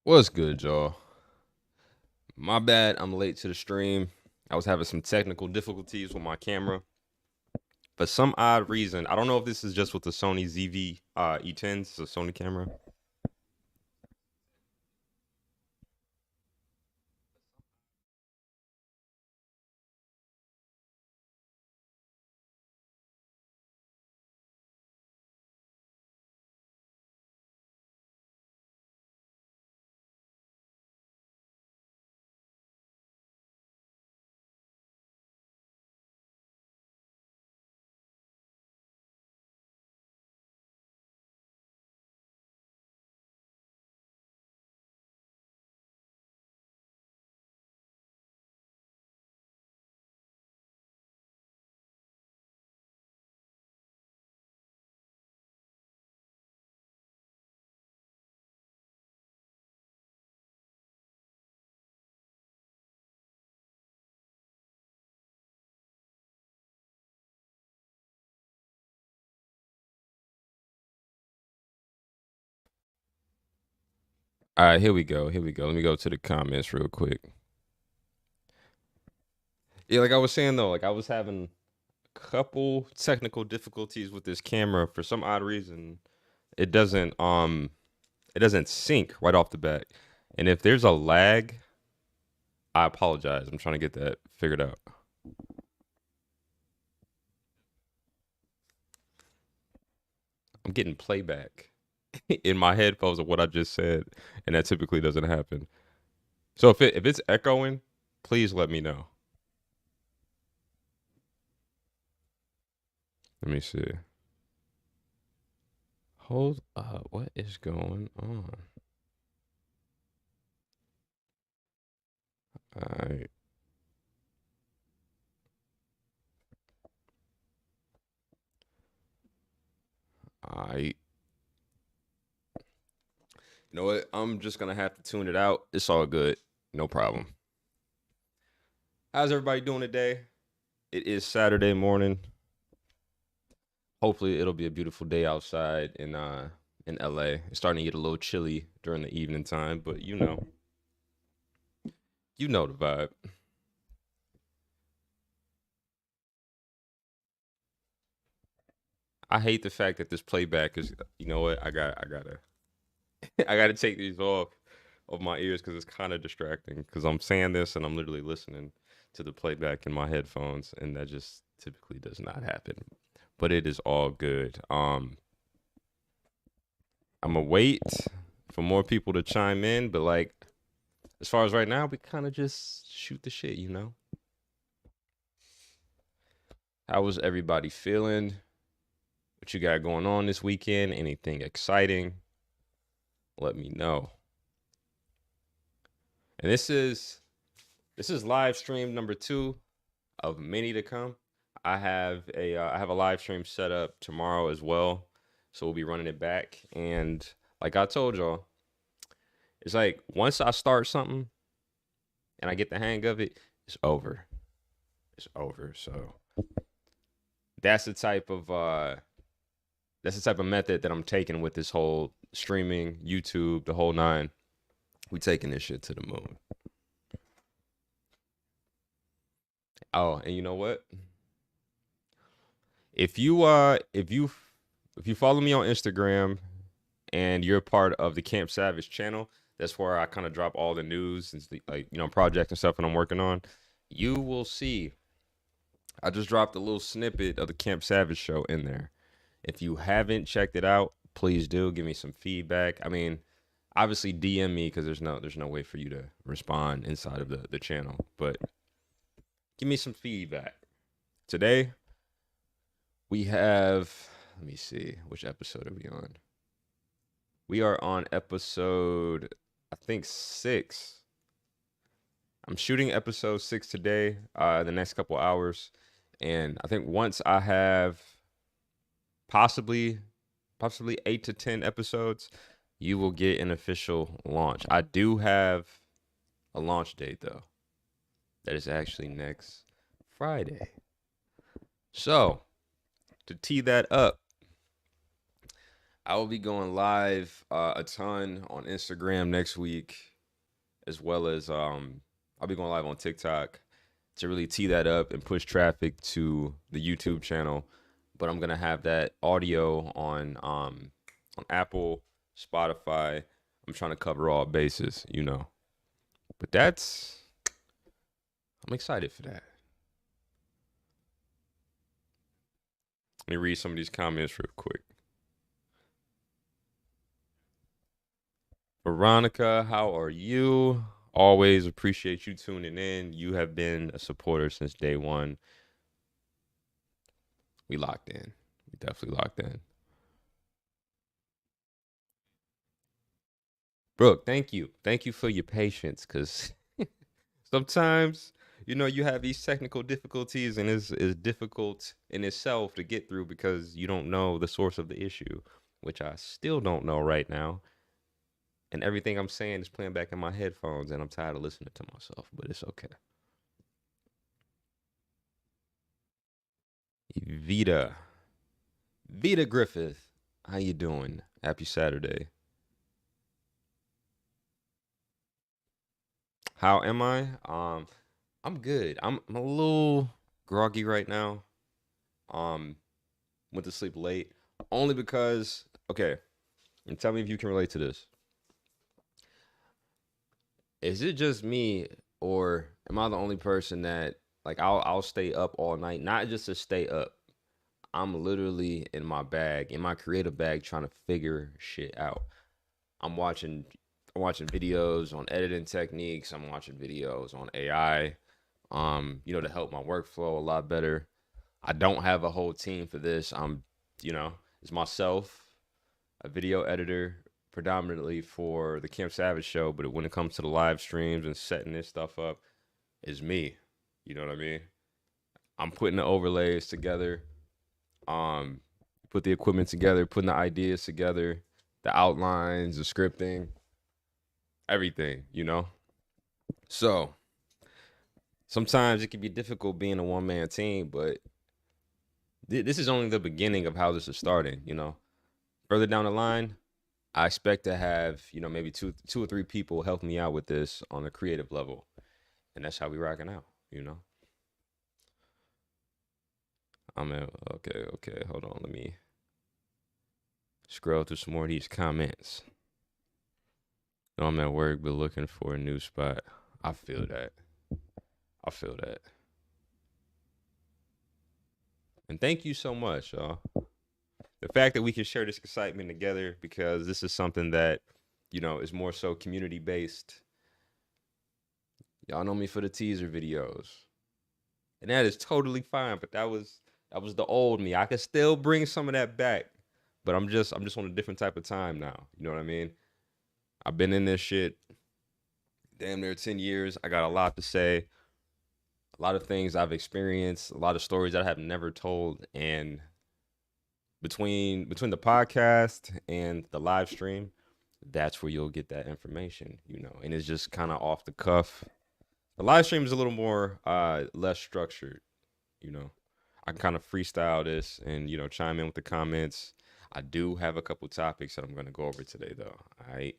What's good, y'all? My bad, I'm late to the stream. I was having some technical difficulties with my camera. For some odd reason, I don't know if this is just with the Sony ZV E10s, the Sony camera. All right, here we go. Here we go. Let me go to the comments real quick. Yeah, like I was saying though, like I was having a couple technical difficulties with this camera for some odd reason. It doesn't it doesn't sync right off the bat. And if there's a lag, I apologize. I'm trying to get that figured out. I'm getting playback in my headphones of what I just said, and that typically doesn't happen. So if it's echoing, please let me know. Let me see. Hold up, what is going on? Alright. Alright. You know what? I'm just gonna have to tune it out. It's all good. No problem. How's everybody doing today? It is Saturday morning. Hopefully it'll be a beautiful day outside in LA. It's starting to get a little chilly during the evening time, but you know the vibe. I hate the fact that this playback is. You know what? I gotta I gotta take these off of my ears because it's kind of distracting. Because I'm saying this and I'm literally listening to the playback in my headphones, and that just typically does not happen. But it is all good. I'm gonna wait for more people to chime in, but like as far as right now, we kind of just shoot the shit. How was everybody feeling? What you got going on this weekend? Anything exciting? Let me know. And this is live stream number 2 of many to come. I have a live stream set up tomorrow as well, so we'll be running it back. And like I told y'all, it's like once I start something and I get the hang of it, it's over. It's over. So that's the type of method that I'm taking with this whole streaming, YouTube, the whole nine. We taking this shit to the moon. Oh, and you know what? If you follow me on Instagram and you're part of the Camp Savage channel, that's where I kind of drop all the news and like projects and stuff that I'm working on. You will see. I just dropped a little snippet of the Camp Savage show in there. If you haven't checked it out, please do give me some feedback. I mean, obviously DM me because there's no way for you to respond inside of the channel, but give me some feedback. Today we have, let me see, which episode are we on? We are on episode, I think 6. I'm shooting episode 6 today, the next couple hours, and I think once I have possibly 8 to 10 episodes, you will get an official launch. I do have a launch date though. That is actually next Friday. So, to tee that up, I will be going live a ton on Instagram next week, as well as I'll be going live on TikTok to really tee that up and push traffic to the YouTube channel. But I'm gonna have that audio on Apple, Spotify. I'm trying to cover all bases, you know. But I'm excited for that. Let me read some of these comments real quick. Veronica, how are you? Always appreciate you tuning in. You have been a supporter since day one. We locked in. We definitely locked in. Brooke, thank you. Thank you for your patience, because sometimes, you have these technical difficulties, and it's difficult in itself to get through because you don't know the source of the issue, which I still don't know right now. And everything I'm saying is playing back in my headphones, and I'm tired of listening to myself, but it's okay. Vita. Vita Griffith. How you doing? Happy Saturday. How am I? I'm good. I'm a little groggy right now. Um, went to sleep late only because, okay, and tell me if you can relate to this. Is it just me, or am I the only person that, like, I'll stay up all night, not just to stay up. I'm literally in my bag, in my creative bag, trying to figure shit out. I'm watching I'm watching videos on editing techniques. I'm watching videos on AI, to help my workflow a lot better. I don't have a whole team for this. It's myself, a video editor, predominantly for the Camp Savage show, but when it comes to the live streams and setting this stuff up, is me. You know what I mean? I'm putting the overlays together, um, put the equipment together, putting the ideas together, the outlines, the scripting, everything. So sometimes it can be difficult being a one man team, but this is only the beginning of how this is starting. Further down the line, I expect to have, maybe two or three people help me out with this on a creative level. And that's how we rocking out. Okay, hold on. Let me scroll through some more of these comments. No, I'm at work, but looking for a new spot. I feel that. I feel that. And thank you so much, y'all. The fact that we can share this excitement together, because this is something that, is more so community based. Y'all know me for the teaser videos. And that is totally fine, but that was the old me. I can still bring some of that back, but I'm just on a different type of time now. You know what I mean? I've been in this shit damn near 10 years. I got a lot to say, a lot of things I've experienced, a lot of stories that I have never told, and between the podcast and the live stream, that's where you'll get that information. And it's just kind of off the cuff. The live stream is a little more less structured. you know I can kind of freestyle this and chime in with the comments. I do have a couple topics that I'm going to go over today, though. All right,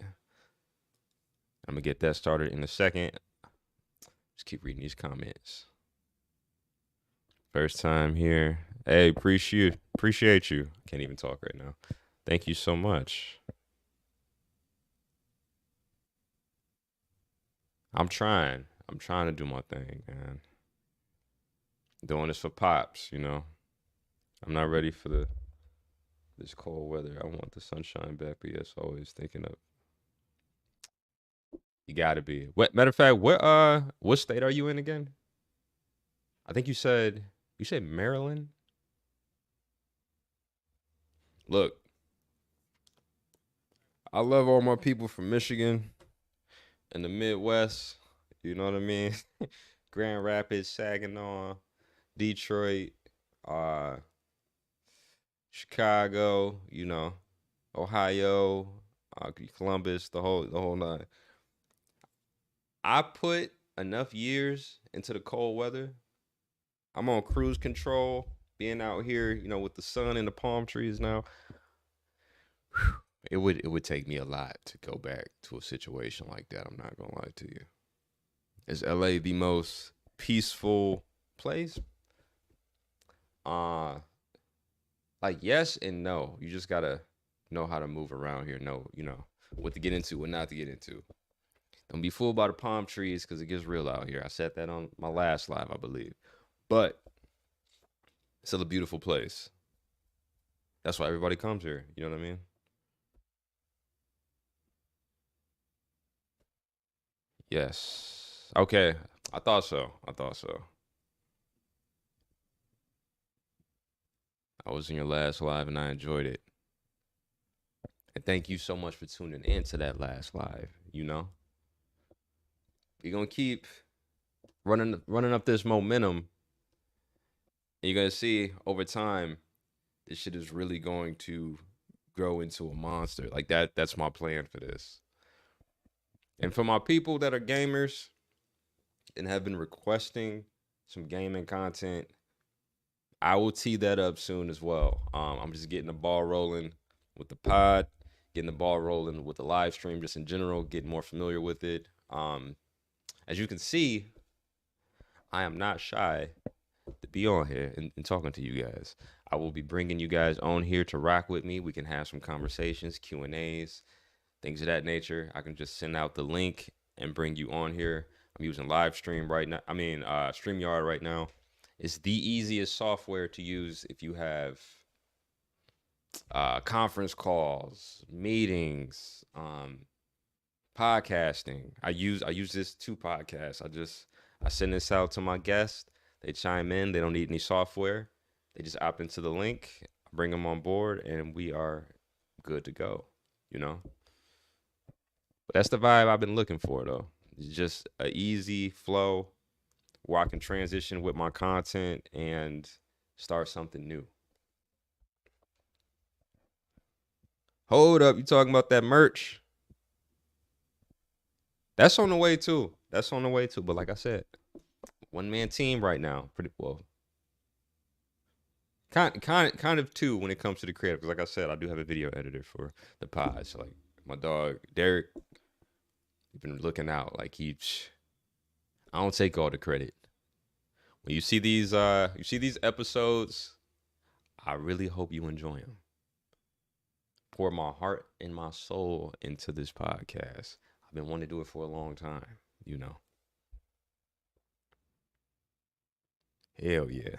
I'm gonna get that started in a second. Just keep reading these comments. First time here. Hey, appreciate you. Can't even talk right now. Thank you so much. I'm trying to do my thing, man. Doing this for pops. I'm not ready for this cold weather. I want the sunshine back, but yes, always thinking of, you gotta be. What matter of fact, what state are you in again? I think you said Maryland. Look, I love all my people from Michigan and the Midwest. You know what I mean? Grand Rapids, Saginaw, Detroit, uh, Chicago. Ohio, Columbus, the whole nine. I put enough years into the cold weather. I'm on cruise control, being out here, with the sun and the palm trees now. it would take me a lot to go back to a situation like that. I'm not gonna lie to you. Is LA the most peaceful place? Uh like yes and no. You just gotta know how to move around here. Know, what to get into, what not to get into. Don't be fooled by the palm trees because it gets real out here. I said that on my last live, I believe. But it's still a beautiful place. That's why everybody comes here. You know what I mean? Yes. Okay. I thought so. I thought so. I was in your last live and I enjoyed it. And thank you so much for tuning in to that last live. We're gonna keep running up this momentum. And you're gonna see over time this shit is really going to grow into a monster. Like that's my plan for this. And for my people that are gamers and have been requesting some gaming content, I will tee that up soon as well. I'm just getting the ball rolling with the pod, getting the ball rolling with the live stream just in general, getting more familiar with it. As you can see, I am not shy to be on here and talking to you guys. I will be bringing you guys on here to rock with me. We can have some conversations, Q&As, things of that nature. I can just send out the link and bring you on here. I'm using live stream right now. StreamYard right now. It's the easiest software to use if you have conference calls, meetings, podcasting. I use this to podcast. I send this out to my guests. They chime in. They don't need any software. They just opt into the link, bring them on board, and we are good to go. But that's the vibe I've been looking for, though. It's just an easy flow where I can transition with my content and start something new. Hold up, you talking about that merch? That's on the way too. But like I said, one man team right now, pretty well. Kind of two when it comes to the creative. Because like I said, I do have a video editor for the pod. So like my dog Derek, he's been looking out. Like I don't take all the credit. When you see these episodes, I really hope you enjoy them. Pour my heart and my soul into this podcast. I've been wanting to do it for a long time. Hell yeah.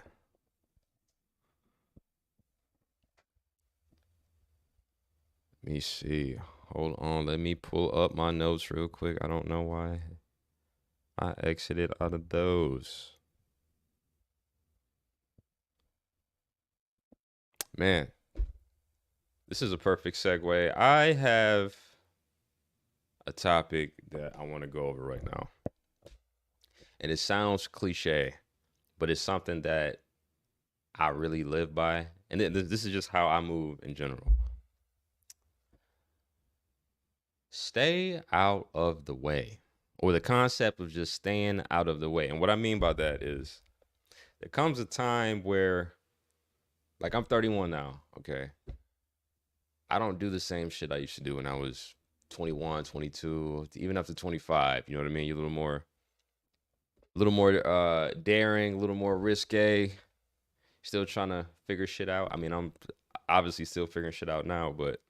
Let me see. Hold on. Let me pull up my notes real quick. I don't know why I exited out of those. Man, this is a perfect segue. I have a topic that I want to go over right now. And it sounds cliche, but it's something that I really live by. And this is just how I move in general. Stay out of the way, or the concept of just staying out of the way. And what I mean by that is there comes a time where, like, I'm 31 now, okay? I don't do the same shit I used to do when I was 21, 22, even up to 25. You know what I mean? You're a little more daring, a little more risque. Still trying to figure shit out. I mean, I'm obviously still figuring shit out now, but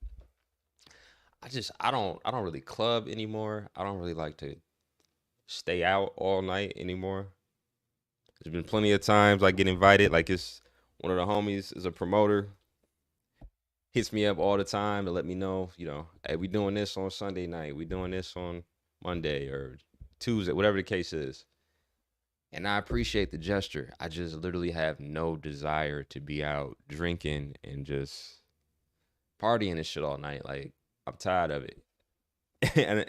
I don't really club anymore. I don't really like to stay out all night anymore. There's been plenty of times I get invited. Like it's one of the homies is a promoter, hits me up all the time to let me know, hey, we doing this on Sunday night. We doing this on Monday or Tuesday, whatever the case is. And I appreciate the gesture. I just literally have no desire to be out drinking and just partying and shit all night. Like I'm tired of it.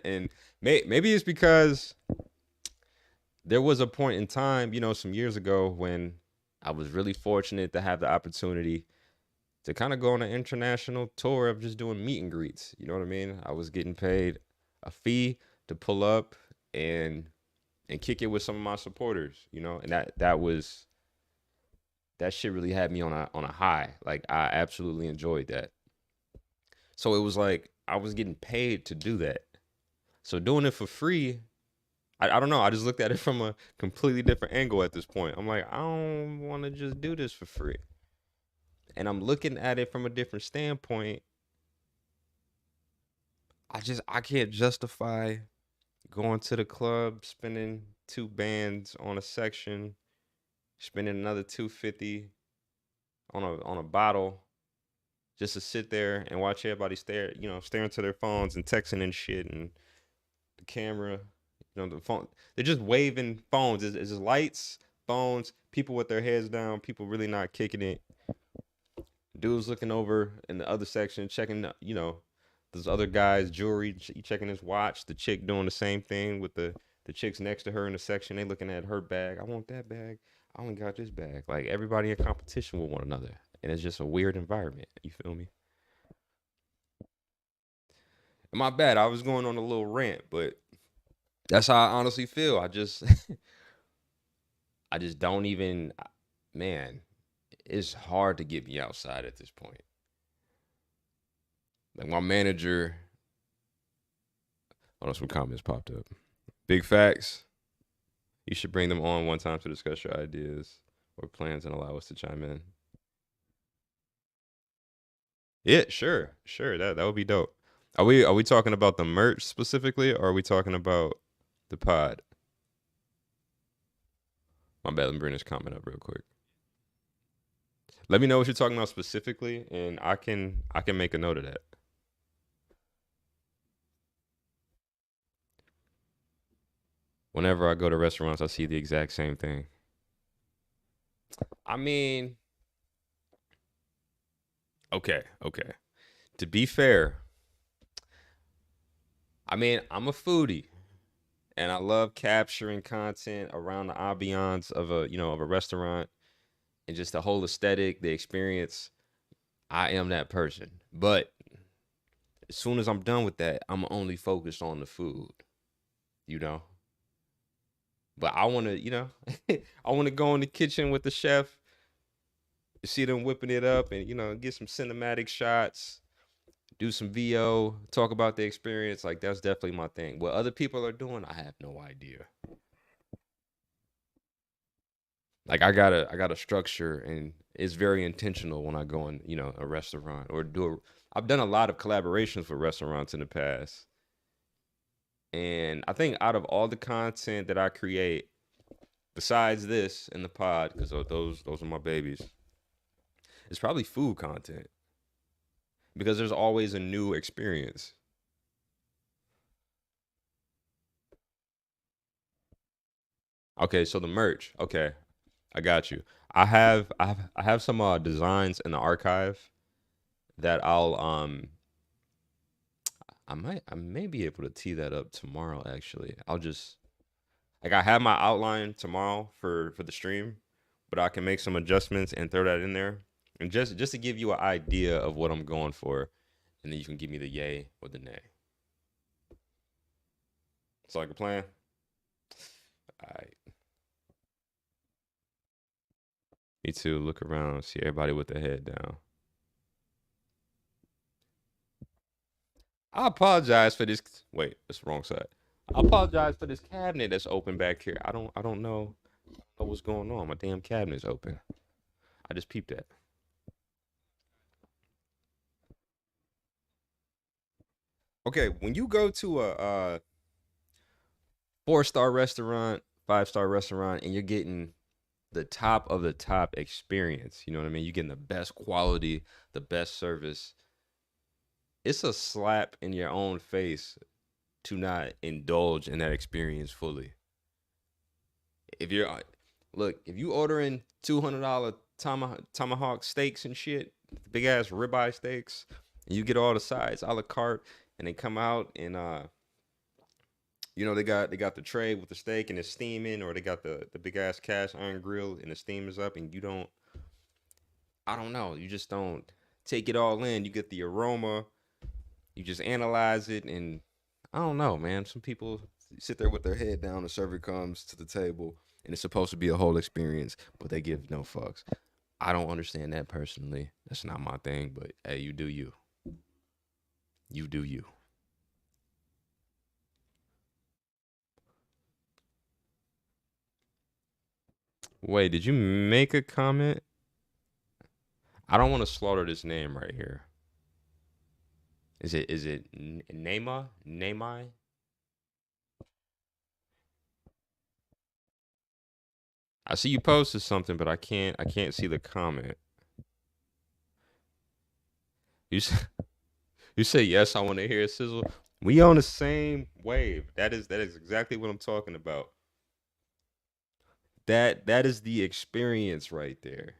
and maybe it's because there was a point in time, some years ago when I was really fortunate to have the opportunity to kind of go on an international tour of just doing meet and greets. You know what I mean? I was getting paid a fee to pull up and kick it with some of my supporters, and that shit really had me on a high. Like I absolutely enjoyed that. So it was like I was getting paid to do that. So doing it for free, I don't know. I just looked at it from a completely different angle at this point. I'm like, I don't want to just do this for free. And I'm looking at it from a different standpoint. I can't justify going to the club, spending 2 bands on a section, spending another 250 on a bottle just to sit there and watch everybody staring to their phones and texting and shit, and the camera, the phone. They're just waving phones. It's just lights, phones, people with their heads down, people really not kicking it. Dude's looking over in the other section, checking, those other guys' jewelry, checking his watch. The chick doing the same thing with the chicks next to her in the section. They looking at her bag. I want that bag. I only got this bag. Like everybody in competition with one another. And it's just a weird environment. You feel me? My bad. I was going on a little rant, but that's how I honestly feel. I just don't even, man, it's hard to get me outside at this point. Like my manager, oh, some comments popped up. Big facts. You should bring them on one time to discuss your ideas or plans and allow us to chime in. Yeah, sure. That would be dope. Are we talking about the merch specifically, or are we talking about the pod? My bad. Let me bring this comment up real quick. Let me know what you're talking about specifically, and I can make a note of that. Whenever I go to restaurants, I see the exact same thing. I mean, okay. To be fair, I mean, I'm a foodie and I love capturing content around the ambiance of a restaurant and just the whole aesthetic, the experience. I am that person. But as soon as I'm done with that, I'm only focused on the food, you know? But I want to, I want to go in the kitchen with the chef, see them whipping it up and, get some cinematic shots, do some VO, talk about the experience. Like that's definitely my thing. What other people are doing, I have no idea. Like I got a structure and it's very intentional when I go in, a restaurant or I've done a lot of collaborations with restaurants in the past. And I think out of all the content that I create, besides this in the pod, because those are my babies, it's probably food content because there's always a new experience. Okay, so the merch. Okay, I got you. I have some designs in the archive that I may be able to tee that up tomorrow actually. I'll just like I have my outline tomorrow for the stream, but I can make some adjustments and throw that in there. And just to give you an idea of what I'm going for, and then you can give me the yay or the nay. It's like a plan. All right. Me too. Look around, see everybody with their head down. I apologize for this. Wait, that's the wrong side. I apologize for this cabinet that's open back here. I don't know what's going on. My damn cabinet's open. I just peeped that. Okay, when you go to a 4-star restaurant, 5-star restaurant, and you're getting the top of the top experience, you know what I mean? You're getting the best quality, the best service. It's a slap in your own face to not indulge in that experience fully. If you're if you ordering $200 tomahawk steaks and shit, big ass ribeye steaks, and you get all the sides a la carte, and they come out and they got the tray with the steak and it's steaming, or they got the big ass cast iron grill and the steam is up, and you don't, I don't know, you just don't take it all in. You get the aroma, you just analyze it, and I don't know, man. Some people sit there with their head down. The server comes to the table, and it's supposed to be a whole experience, but they give no fucks. I don't understand that personally. That's not my thing, but hey, you do you. You do you. Wait, did you make a comment? I don't want to slaughter this name right here. Is it Nema? Nemai? I see you posted something, but I can't see the comment. You s- you say yes, I want to hear it sizzle. We on the same wave. That is exactly what I'm talking about. That is the experience right there.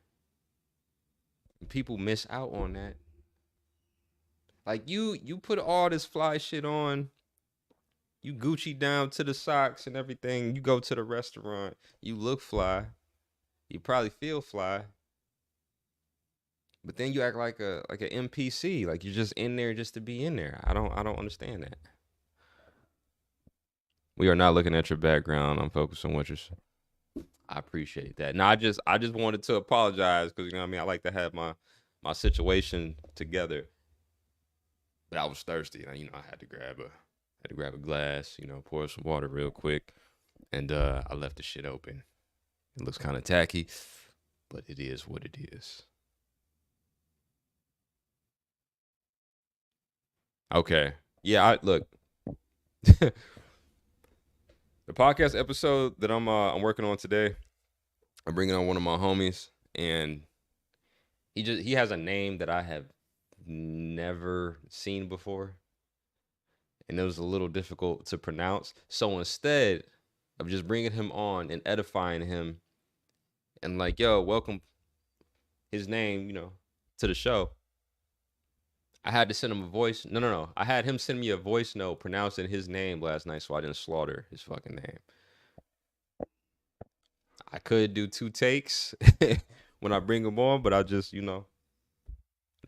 People miss out on that. Like you put all this fly shit on, you Gucci down to the socks and everything. You go to the restaurant, you look fly, you probably feel fly, but then you act like an NPC, like you're just in there just to be in there. I don't understand that. We are not looking at your background. I'm focused on what you're. I appreciate that. No, I just wanted to apologize because you know what I mean. I like to have my situation together, but I was thirsty. And, I had to grab a glass. Pour some water real quick, and I left the shit open. It looks kind of tacky, but it is what it is. Okay. Yeah. I look. The podcast episode that I'm working on today. I'm bringing on one of my homies, and he has a name that I have never seen before, and it was a little difficult to pronounce. So instead of just bringing him on and edifying him, and like, yo, welcome his name, to the show, I had to send him a voice. No, no, no. I had him send me a voice note pronouncing his name last night, so I didn't slaughter his fucking name. I could do two takes when I bring him on, but I just, I'm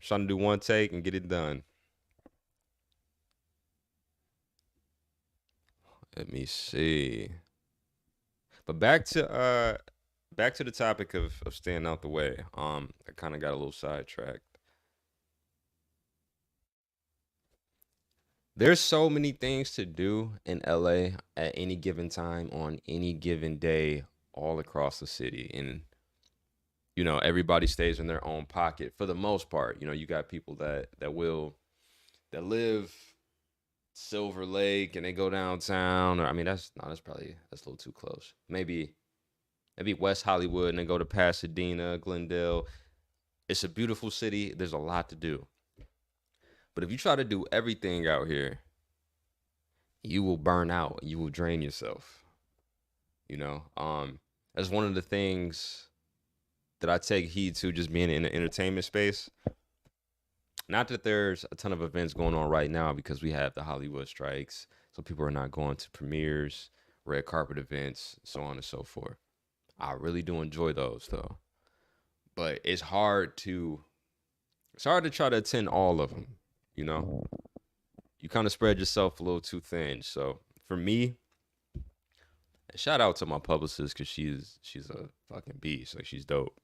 trying to do one take and get it done. Let me see. But back to the topic of staying out the way. I kind of got a little sidetracked. There's so many things to do in LA at any given time on any given day all across the city. And everybody stays in their own pocket for the most part. You got people that live Silver Lake and they go downtown, or I mean that's a little too close. Maybe West Hollywood and then go to Pasadena, Glendale. It's a beautiful city. There's a lot to do. But if you try to do everything out here, you will burn out. You will drain yourself. You know, that's one of the things that I take heed to, just being in the entertainment space. Not that there's a ton of events going on right now because we have the Hollywood strikes, so people are not going to premieres, red carpet events, so on and so forth. I really do enjoy those though, but it's hard to try to attend all of them. You know, you kind of spread yourself a little too thin. So for me, shout out to my publicist because she's a fucking beast. Like she's dope.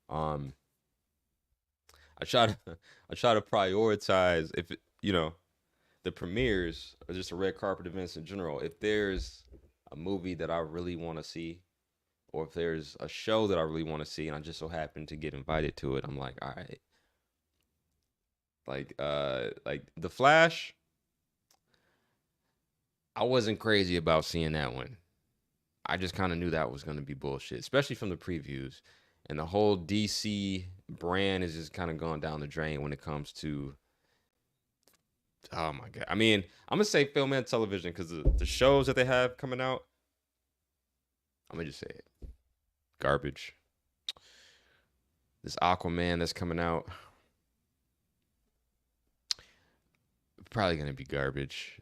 Um, I try to I try to prioritize if the premieres or just the red carpet events in general. If there's a movie that I really want to see, or if there's a show that I really want to see, and I just so happen to get invited to it, I'm like, all right. Like The Flash, I wasn't crazy about seeing that one. I just kind of knew that was going to be bullshit, especially from the previews. And the whole DC brand is just kind of going down the drain when it comes to, oh my God. I mean, I'm going to say film and television because the shows that they have coming out, I'm going to just say it, garbage. This Aquaman that's coming out, probably going to be garbage.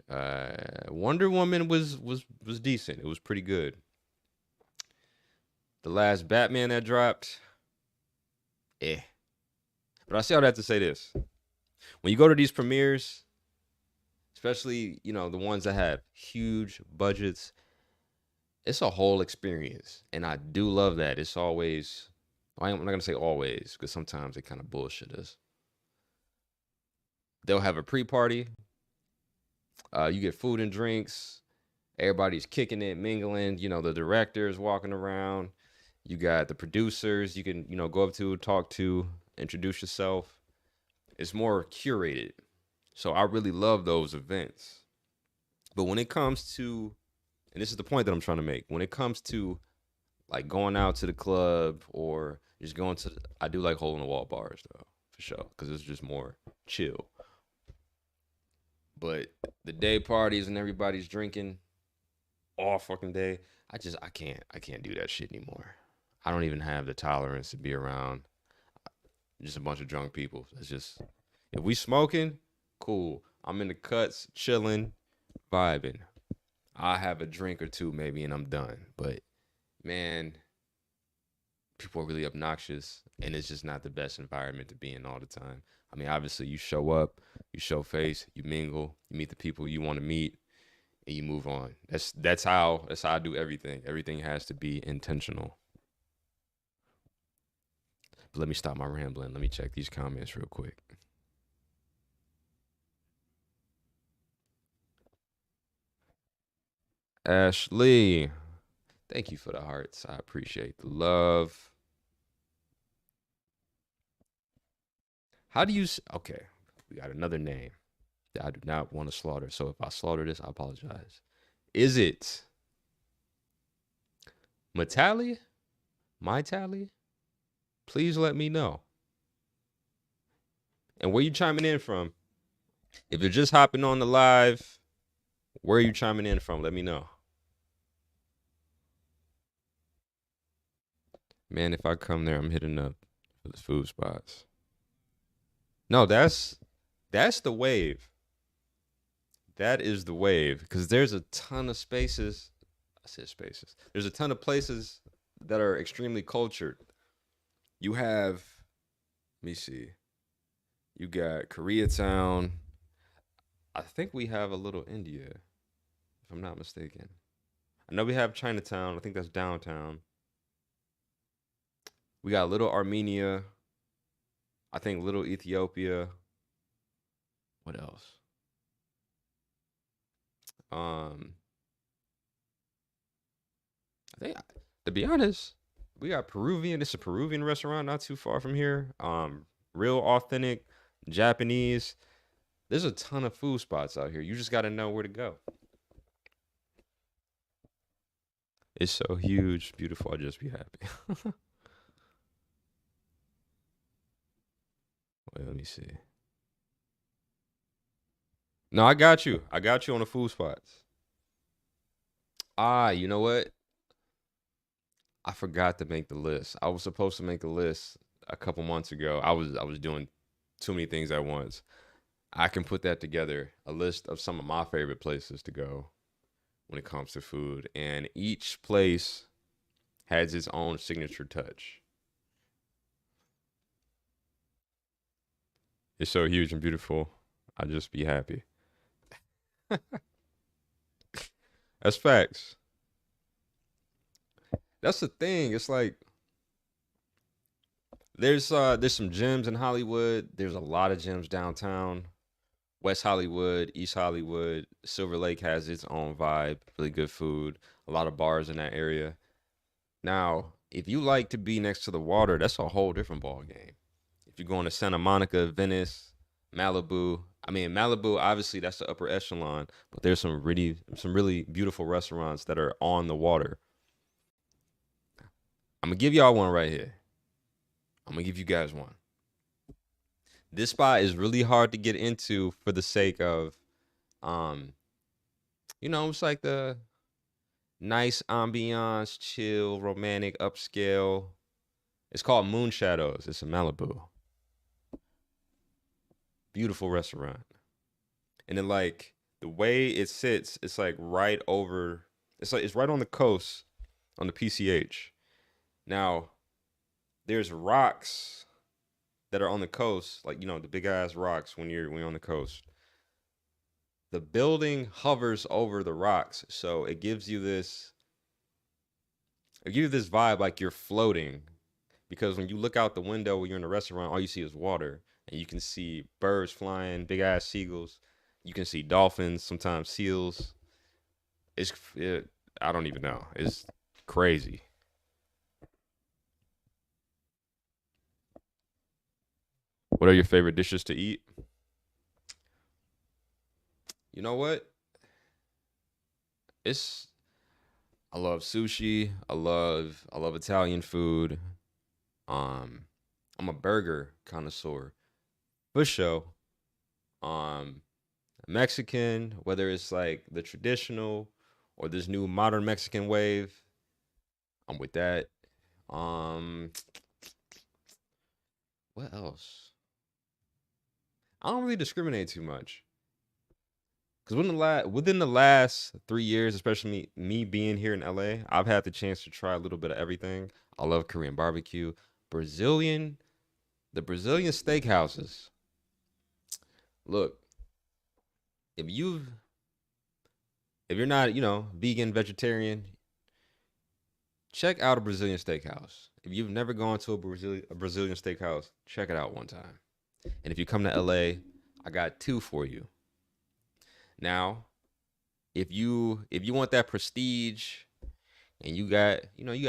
Wonder Woman was decent. It was pretty good. The last Batman that dropped, eh. But I say all that to say this. When you go to these premieres, especially, the ones that have huge budgets, it's a whole experience. And I do love that. It's always, I'm not going to say always, because sometimes they kind of bullshit us. They'll have a pre party, You get food and drinks. Everybody's kicking it, mingling. You know, the directors walking around. You got the producers you can, go up to, talk to, introduce yourself. It's more curated. So I really love those events. But when it comes to, and this is the point that I'm trying to make, when it comes to like going out to the club or just going to, I do like hole in the wall bars though, for sure, because it's just more chill. But the day parties and everybody's drinking all fucking day, I can't do that shit anymore. I don't even have the tolerance to be around just a bunch of drunk people. It's just, if we smoking, cool. I'm in the cuts, chilling, vibing. I have a drink or two maybe and I'm done. But man, people are really obnoxious and it's just not the best environment to be in all the time. I mean, obviously you show up, you show face, you mingle, you meet the people you want to meet, and you move on. That's how I do everything. Everything has to be intentional. But let me stop my rambling. Let me check these comments real quick. Ashley, thank you for the hearts. I appreciate the love. How do you? Okay, we got another name that I do not want to slaughter. So if I slaughter this, I apologize. Is it Matali? My Tally? Please let me know. And where you chiming in from? If you're just hopping on the live, where are you chiming in from? Let me know. Man, if I come there, I'm hitting up for the food spots. No, that's the wave. That is the wave because there's a ton of spaces. I said spaces. There's a ton of places that are extremely cultured. You have, let me see. You got Koreatown. I think we have a little India, if I'm not mistaken. I know we have Chinatown. I think that's downtown. We got Little Armenia. I think Little Ethiopia. What else? Um, I think to be honest, we got Peruvian. It's a Peruvian restaurant not too far from here. Real authentic Japanese. There's a ton of food spots out here. You just got to know where to go. It's so huge, beautiful. I'll just be happy. Wait, let me see. No, I got you. I got you on the food spots. Ah, you know what? I forgot to make the list. I was supposed to make a list a couple months ago. I was doing too many things at once. I can put that together, a list of some of my favorite places to go when it comes to food, and each place has its own signature touch. It's so huge and beautiful. I'll just be happy. That's facts. That's the thing. It's like there's some gyms in Hollywood. There's a lot of gyms downtown. West Hollywood, East Hollywood, Silver Lake has its own vibe, really good food, a lot of bars in that area. Now, if you like to be next to the water, that's a whole different ball game. If you're going to Santa Monica, Venice, Malibu, I mean Malibu, obviously that's the upper echelon, but there's some really beautiful restaurants that are on the water. I'm gonna give y'all one right here. I'm gonna give you guys one. This spot is really hard to get into for the sake of um, it's like the nice ambiance, chill, romantic, upscale. It's called Moon Shadows. It's in Malibu. Beautiful restaurant. And then like the way it sits, it's like right over it's right on the coast on the PCH. Now, there's rocks that are on the coast, like the big ass rocks when you're on the coast. The building hovers over the rocks, so it gives you this vibe like you're floating because when you look out the window when you're in a restaurant, all you see is water and you can see birds flying, big ass seagulls. You can see dolphins, sometimes seals. I don't even know. It's crazy. What are your favorite dishes to eat? You know what? It's I love sushi. I love Italian food. Um, I'm a burger connoisseur for sure. Um, Mexican, whether it's like the traditional or this new modern Mexican wave, I'm with that. Um, what else? I don't really discriminate too much because within the last 3 years, especially me being here in LA, I've had the chance to try a little bit of everything. I love Korean barbecue, Brazilian, the Brazilian steakhouses. Look, if you if you're not, vegan, vegetarian, check out a Brazilian steakhouse. If you've never gone to a Brazilian steakhouse, check it out one time. And if you come to LA, I got two for you. Now, if you want that prestige and you got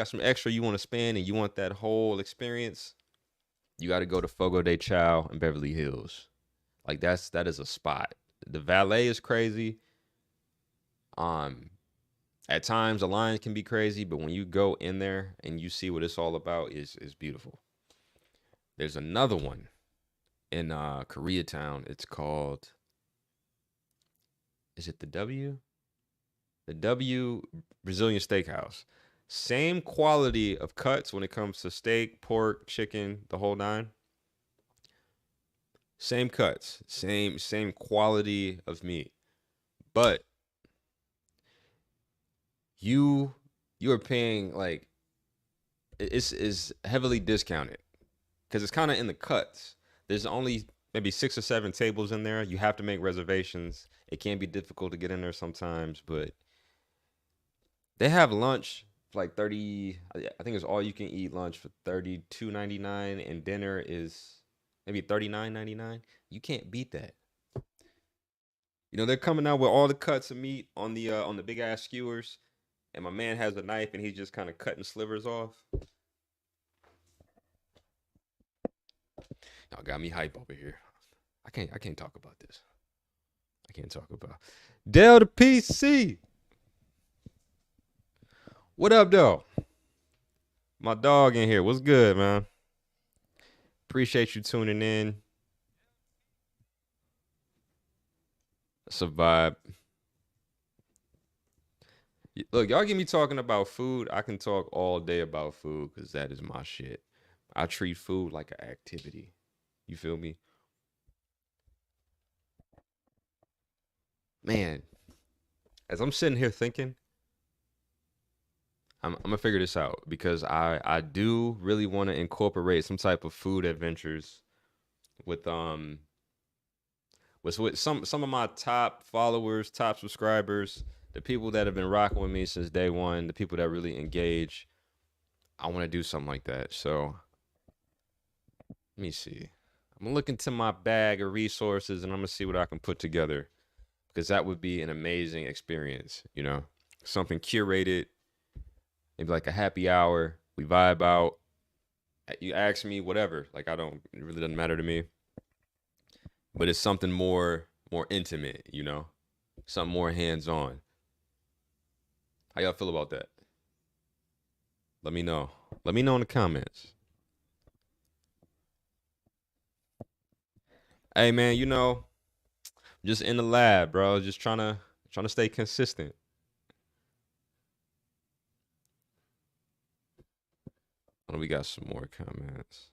some extra you want to spend and you want that whole experience, you got to go to Fogo de Chao in Beverly Hills. Like that is a spot. The valet is crazy. Um, at times the line can be crazy, but when you go in there and you see what it's all about, is beautiful. There's another one in Koreatown. It's called, is it the W? The W Brazilian Steakhouse. Same quality of cuts when it comes to steak, pork, chicken, the whole nine. Same cuts, same quality of meat. But you you are paying like it's is heavily discounted because it's kind of in the cuts. There's only maybe 6 or 7 tables in there. You have to make reservations. It can be difficult to get in there sometimes, but they have lunch for like 30. I think it's all you can eat lunch for 32.99, and dinner is maybe 39.99. You can't beat that. They're coming out with all the cuts of meat on the big ass skewers, and my man has a knife and he's just kind of cutting slivers off. Y'all got me hype over here. I can't talk about this. I can't talk about Delta PC. What up, though? My dog in here. What's good, man? Appreciate you tuning in. It's a vibe. Look, y'all get me talking about food. I can talk all day about food because that is my shit. I treat food like an activity. You feel me? Man, as I'm sitting here thinking, I'm gonna figure this out because I do really want to incorporate some type of food adventures with with some of my top followers, top subscribers, the people that have been rocking with me since day one, the people that really engage. I want to do something like that. So let me see. I'm gonna look into my bag of resources and I'm gonna see what I can put together because that would be an amazing experience. Something curated, maybe like a happy hour. We vibe out. You ask me whatever. Like I don't. It really doesn't matter to me. But it's something more intimate. Something more hands on. How y'all feel about that? Let me know. Let me know in the comments. Hey man, just in the lab, bro. Just trying to stay consistent. Oh, we got some more comments.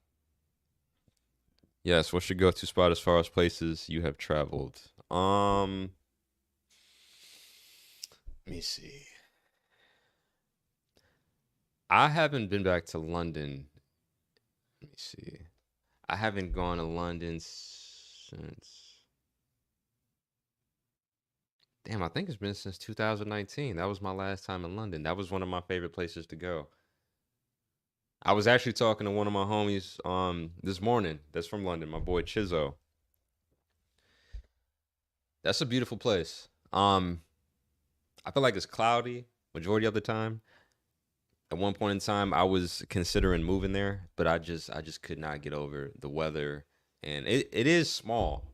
Yes, what's your go-to spot as far as places you have traveled? Let me see. I haven't been back to London. Let me see. I haven't gone to London since. Damn, I think it's been since 2019. That was my last time in London. That was one of my favorite places to go. I was actually talking to one of my homies this morning that's from London, my boy Chizzo. That's a beautiful place. I feel like it's cloudy majority of the time. At one point in time, I was considering moving there, but I just could not get over the weather, and it is small.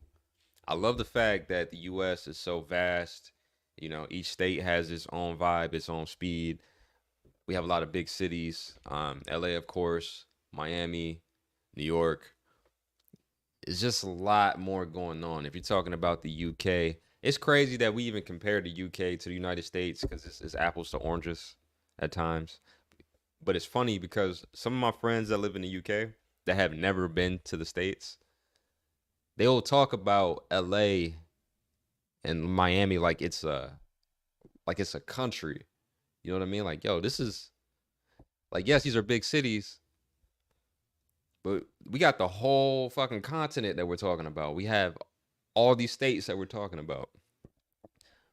I love the fact that the U.S. is so vast. You know, each state has its own vibe, its own speed. We have a lot of big cities. L.A., of course, Miami, New York. It's just a lot more going on. If you're talking about the UK, it's crazy that we even compare the UK to the United States because it's apples to oranges at times. But it's funny because some of my friends that live in the UK that have never been to the States, they'll talk about LA and Miami like it's a country. You know what I mean? Like, yo, this is like, yes, these are big cities, but we got the whole fucking continent that we're talking about. We have all these states that we're talking about.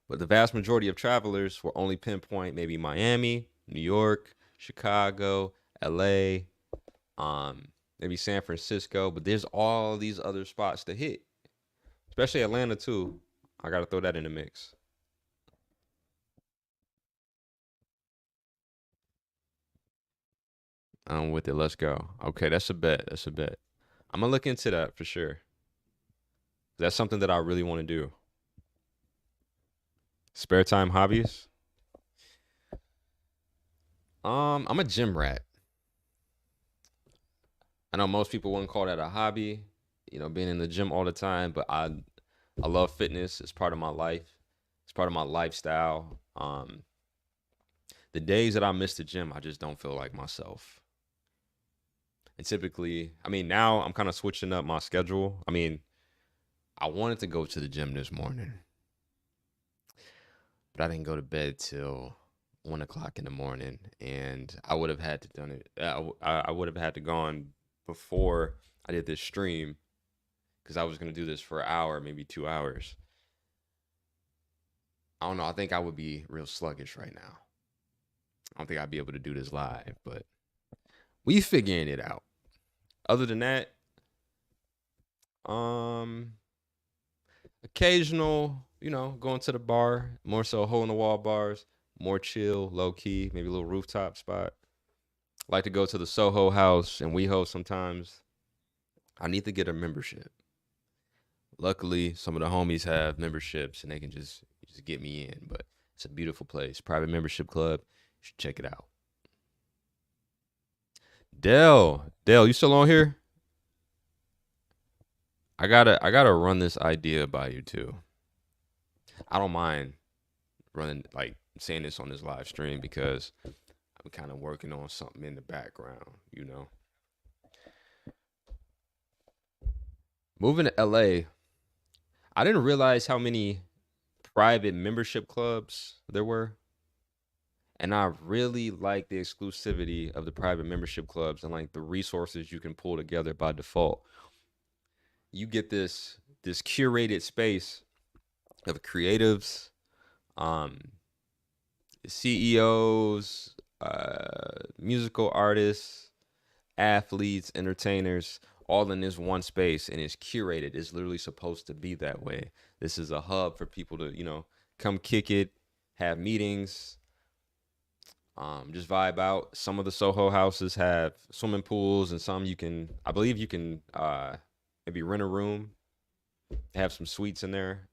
But the vast majority of travelers will only pinpoint maybe Miami, New York, Chicago, LA, maybe San Francisco, but there's all these other spots to hit, especially Atlanta too. I gotta throw that in the mix. I'm with it. Let's go. Okay, that's a bet. That's a bet. I'm gonna look into that for sure. That's something that I really want to do. Spare time hobbies. I'm a gym rat. I know most people wouldn't call that a hobby, being in the gym all the time, but I love fitness. It's part of my life. It's part of my lifestyle. The days that I miss the gym, I just don't feel like myself. And typically, I mean, now I'm kind of switching up my schedule. I mean, I wanted to go to the gym this morning, but I didn't go to bed till 1 o'clock in the morning, and I would have had to done it. I would have had to gone before I did this stream because I was gonna do this for an hour, maybe 2 hours. I don't know. I think I would be real sluggish right now. I don't think I'd be able to do this live, but we figuring it out. Other than that, um, occasional, going to the bar, more so hole in the wall bars, more chill, low key, maybe a little rooftop spot. Like to go to the Soho House and WeHo sometimes. I need to get a membership. Luckily, some of the homies have memberships and they can just get me in. But it's a beautiful place, private membership club. You should check it out. Dell, you still on here? I gotta run this idea by you too. I don't mind running like saying this on this live stream because I'm kind of working on something in the background. Moving to LA, I didn't realize how many private membership clubs there were. And I really like the exclusivity of the private membership clubs and like the resources you can pull together by default. You get this curated space of creatives, um, CEOs, musical artists, athletes, entertainers, all in this one space, and it's curated. It's literally supposed to be that way. This is a hub for people to, come kick it, have meetings, just vibe out. Some of the Soho houses have swimming pools, and some I believe you can maybe rent a room, have some suites in there,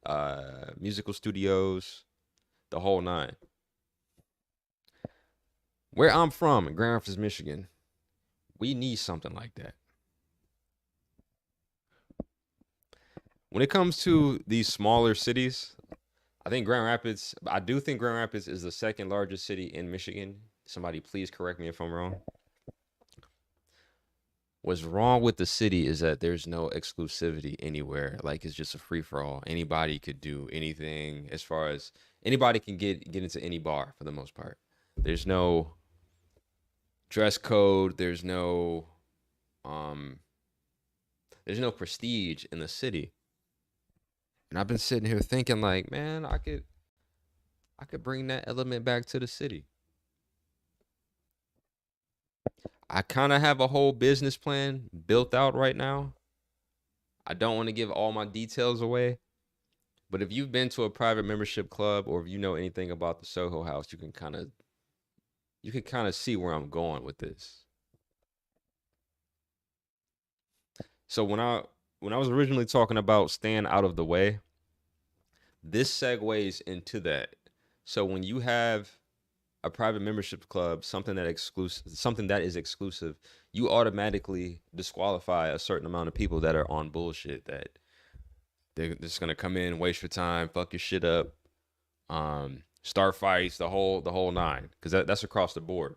musical studios, the whole nine. Where I'm from, in Grand Rapids, Michigan, we need something like that. When it comes to these smaller cities, I do think Grand Rapids is the second largest city in Michigan. Somebody please correct me if I'm wrong. What's wrong with the city is that there's no exclusivity anywhere. Like it's just a free for all. Anybody could do anything as far as anybody can get into any bar for the most part. There's no dress code, um there's no prestige in the city. And I've been sitting here thinking like, man, I could bring that element back to the city. I kind of have a whole business plan built out right now. I don't want to give all my details away, But if you've been to a private membership club or if you know anything about the Soho House, you can kind of see where I'm going with this. So when I was originally talking about staying out of the way, this segues into that. So when you have a private membership club, something that is exclusive, you automatically disqualify a certain amount of people that are on bullshit that they're just gonna come in, waste your time, fuck your shit up, start fights, the whole nine, because that's across the board.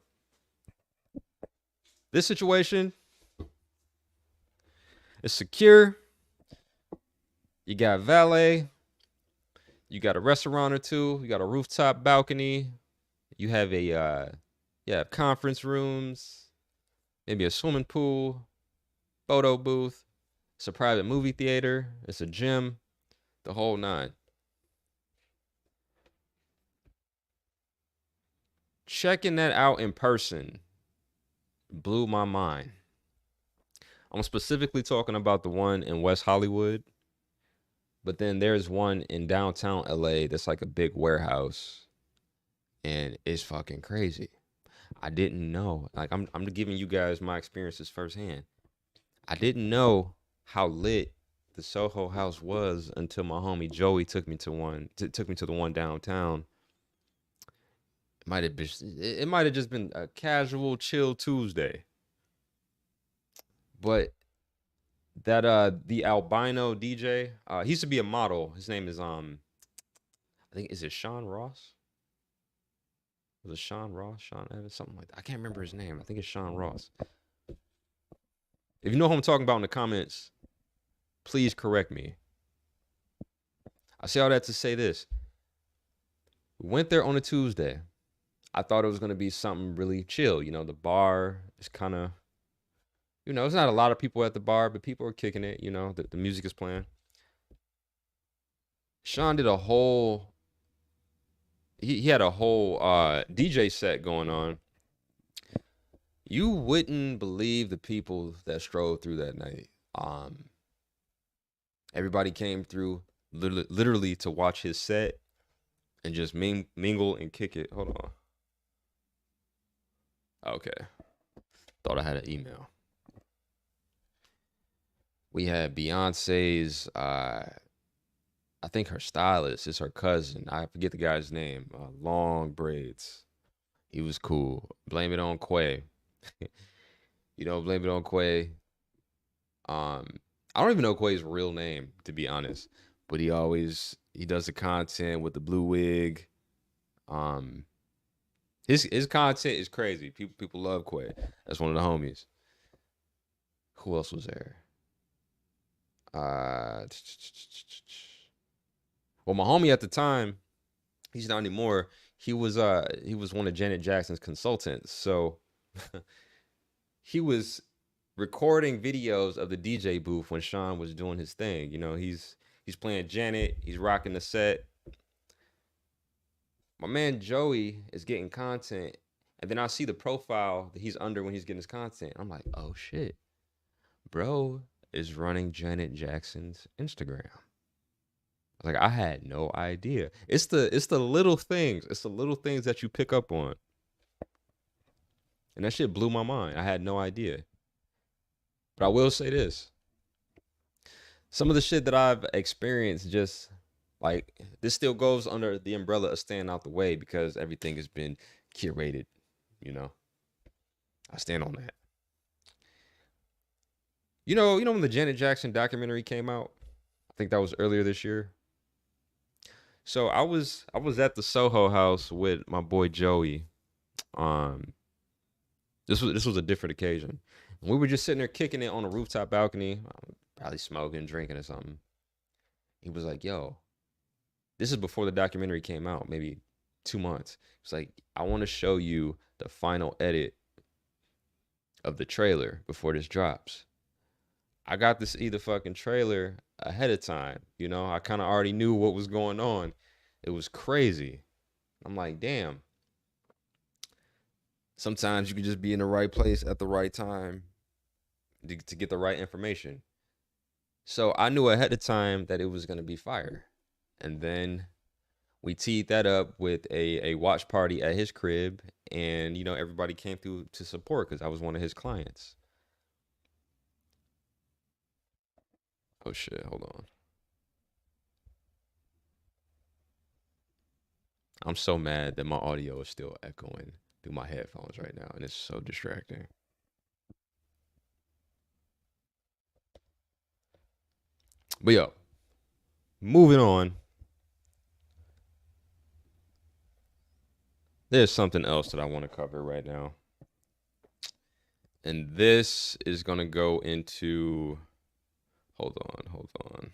This situation is secure. You got valet, you got a restaurant or two, you got a rooftop balcony, you have conference rooms, maybe a swimming pool, photo booth. It's a private movie theater. It's a gym, the whole nine. Checking that out in person blew my mind. I'm specifically talking about the one in West Hollywood, but then there's one in downtown LA that's like a big warehouse, and it's fucking crazy. I didn't know. Like I'm giving you guys my experiences firsthand. I didn't know how lit the Soho House was until my homie Joey took me to the one downtown. It might have just been a casual chill Tuesday. But that the albino DJ, he used to be a model. His name is I think, is it Sean Ross? Was it Sean Ross? Sean Evans? Something like that. I can't remember his name. I think it's Sean Ross. If you know who I'm talking about in the comments, please correct me. I say all that to say this. We went there on a Tuesday. I thought it was gonna be something really chill. The bar is kind of, it's not a lot of people at the bar, but people are kicking it. The music is playing. Sean did a whole, he had a whole DJ set going on. You wouldn't believe the people that strolled through that night. Everybody came through literally to watch his set and just mingle and kick it. Hold on. Okay. Thought I had an email. We had Beyonce's, I think her stylist is her cousin. I forget the guy's name. Long braids. He was cool. Blame it on Quay. Blame it on Quay. I don't even know Quay's real name, to be honest. But he does the content with the blue wig. His content is crazy. People love Quay. That's one of the homies. Who else was there? Well, my homie at the time, he's not anymore. He was one of Janet Jackson's consultants. So he was recording videos of the DJ booth when Sean was doing his thing. He's playing Janet, he's rocking the set. My man Joey is getting content, and then I see the profile that he's under when he's getting his content. I'm like, oh shit, bro is running Janet Jackson's Instagram. I was like, I had no idea. It's the little things. It's the little things that you pick up on. And that shit blew my mind. I had no idea. But I will say this. Some of the shit that I've experienced, just like, this still goes under the umbrella of staying out the way because everything has been curated, I stand on that. When the Janet Jackson documentary came out, I think that was earlier this year. So I was at the Soho House with my boy Joey. This was a different occasion. We were just sitting there kicking it on a rooftop balcony, probably smoking, drinking or something. He was like, yo, this is before the documentary came out, maybe 2 months. It's like, I want to show you the final edit of the trailer before this drops. I got to see the fucking trailer ahead of time. I kind of already knew what was going on. It was crazy. I'm like, damn. Sometimes you can just be in the right place at the right time to get the right information. So I knew ahead of time that it was going to be fire. And then we teed that up with a watch party at his crib, and everybody came through to support because I was one of his clients. Oh shit, hold on. I'm so mad that my audio is still echoing through my headphones right now, and it's so distracting. But yo, moving on. There's something else that I want to cover right now. And this is going to go into. Hold on.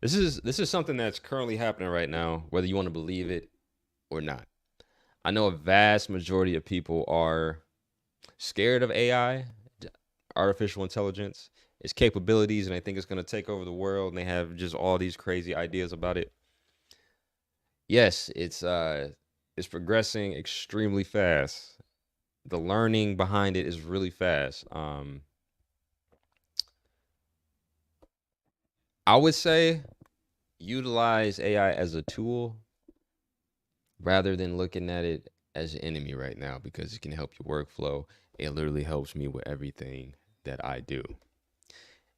This is something that's currently happening right now, whether you want to believe it or not. I know a vast majority of people are scared of AI, artificial intelligence, its capabilities, and they think it's going to take over the world, and they have just all these crazy ideas about it. Yes, it's progressing extremely fast. The learning behind it is really fast. I would say utilize AI as a tool rather than looking at it as an enemy right now, because it can help your workflow. It literally helps me with everything that I do.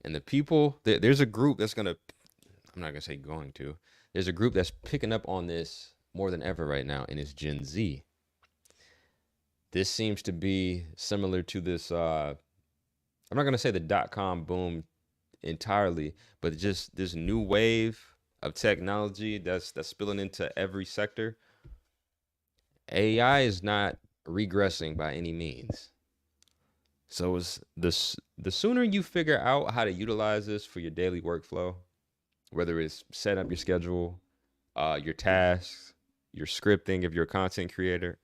And the people, there's a group that's I'm not gonna say going to, there's a group that's picking up on this more than ever right now, and it's Gen Z. This seems to be similar to this, I'm not gonna say the dot-com boom entirely, but just this new wave of technology that's spilling into every sector. AI is not regressing by any means. So it's the sooner you figure out how to utilize this for your daily workflow, whether it's set up your schedule, your tasks, your scripting if you're a content creator,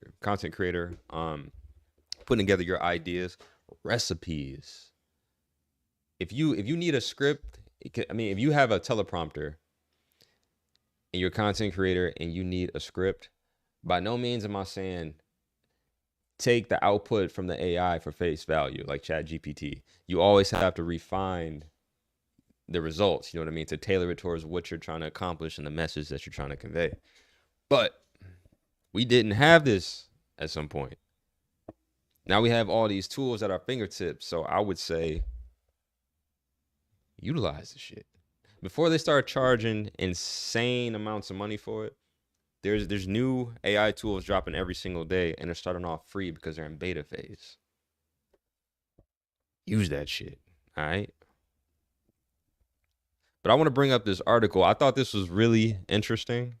putting together your ideas, recipes. If you need a script, if you have a teleprompter and you're a content creator and you need a script, by no means am I saying take the output from the AI for face value, like ChatGPT. You always have to refine the results, you know what I mean, to tailor it towards what you're trying to accomplish and the message that you're trying to convey. But we didn't have this at some point. Now we have all these tools at our fingertips. So I would say utilize the shit. Before they start charging insane amounts of money for it, there's new AI tools dropping every single day, and they're starting off free because they're in beta phase. Use that shit, all right? But I want to bring up this article. I thought this was really interesting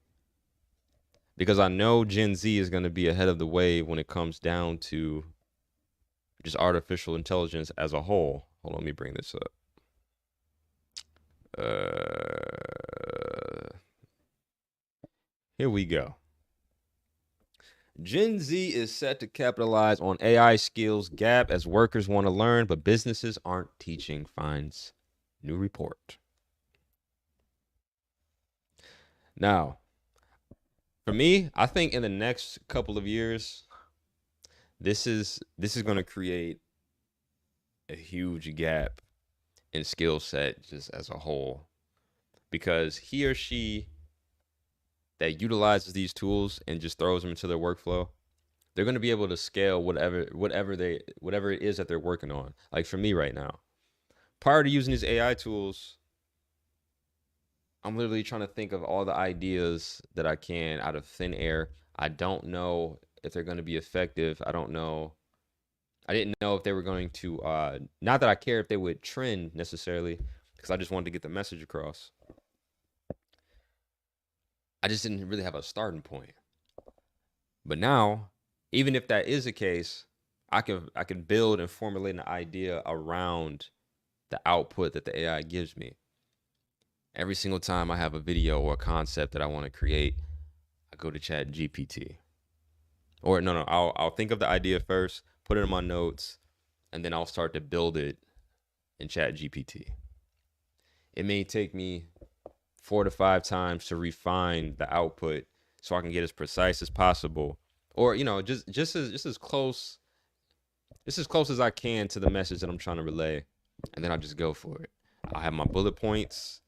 because I know Gen Z is going to be ahead of the wave when it comes down to just artificial intelligence as a whole. Hold on, let me bring this up. Here we go. Gen Z is set to capitalize on AI skills gap as workers want to learn, but businesses aren't teaching, finds new report. Now, for me, I think in the next couple of years, this is going to create a huge gap in skill set just as a whole, because he or she that utilizes these tools and just throws them into their workflow, they're going to be able to scale whatever it is that they're working on. Like for me right now, prior to using these AI tools, I'm literally trying to think of all the ideas that I can out of thin air. I don't know if they're going to be effective. I didn't know if they were going to, not that I care if they would trend necessarily, because I just wanted to get the message across. I just didn't really have a starting point. But now, even if that is the case, I can build and formulate an idea around the output that the AI gives me. Every single time I have a video or a concept that I want to create, I go to ChatGPT. Or no, I'll think of the idea first, put it in my notes, and then I'll start to build it in ChatGPT. It may take me 4 to 5 times to refine the output so I can get as precise as possible, or just as close as I can to the message that I'm trying to relay, and then I'll just go for it. I have my bullet points,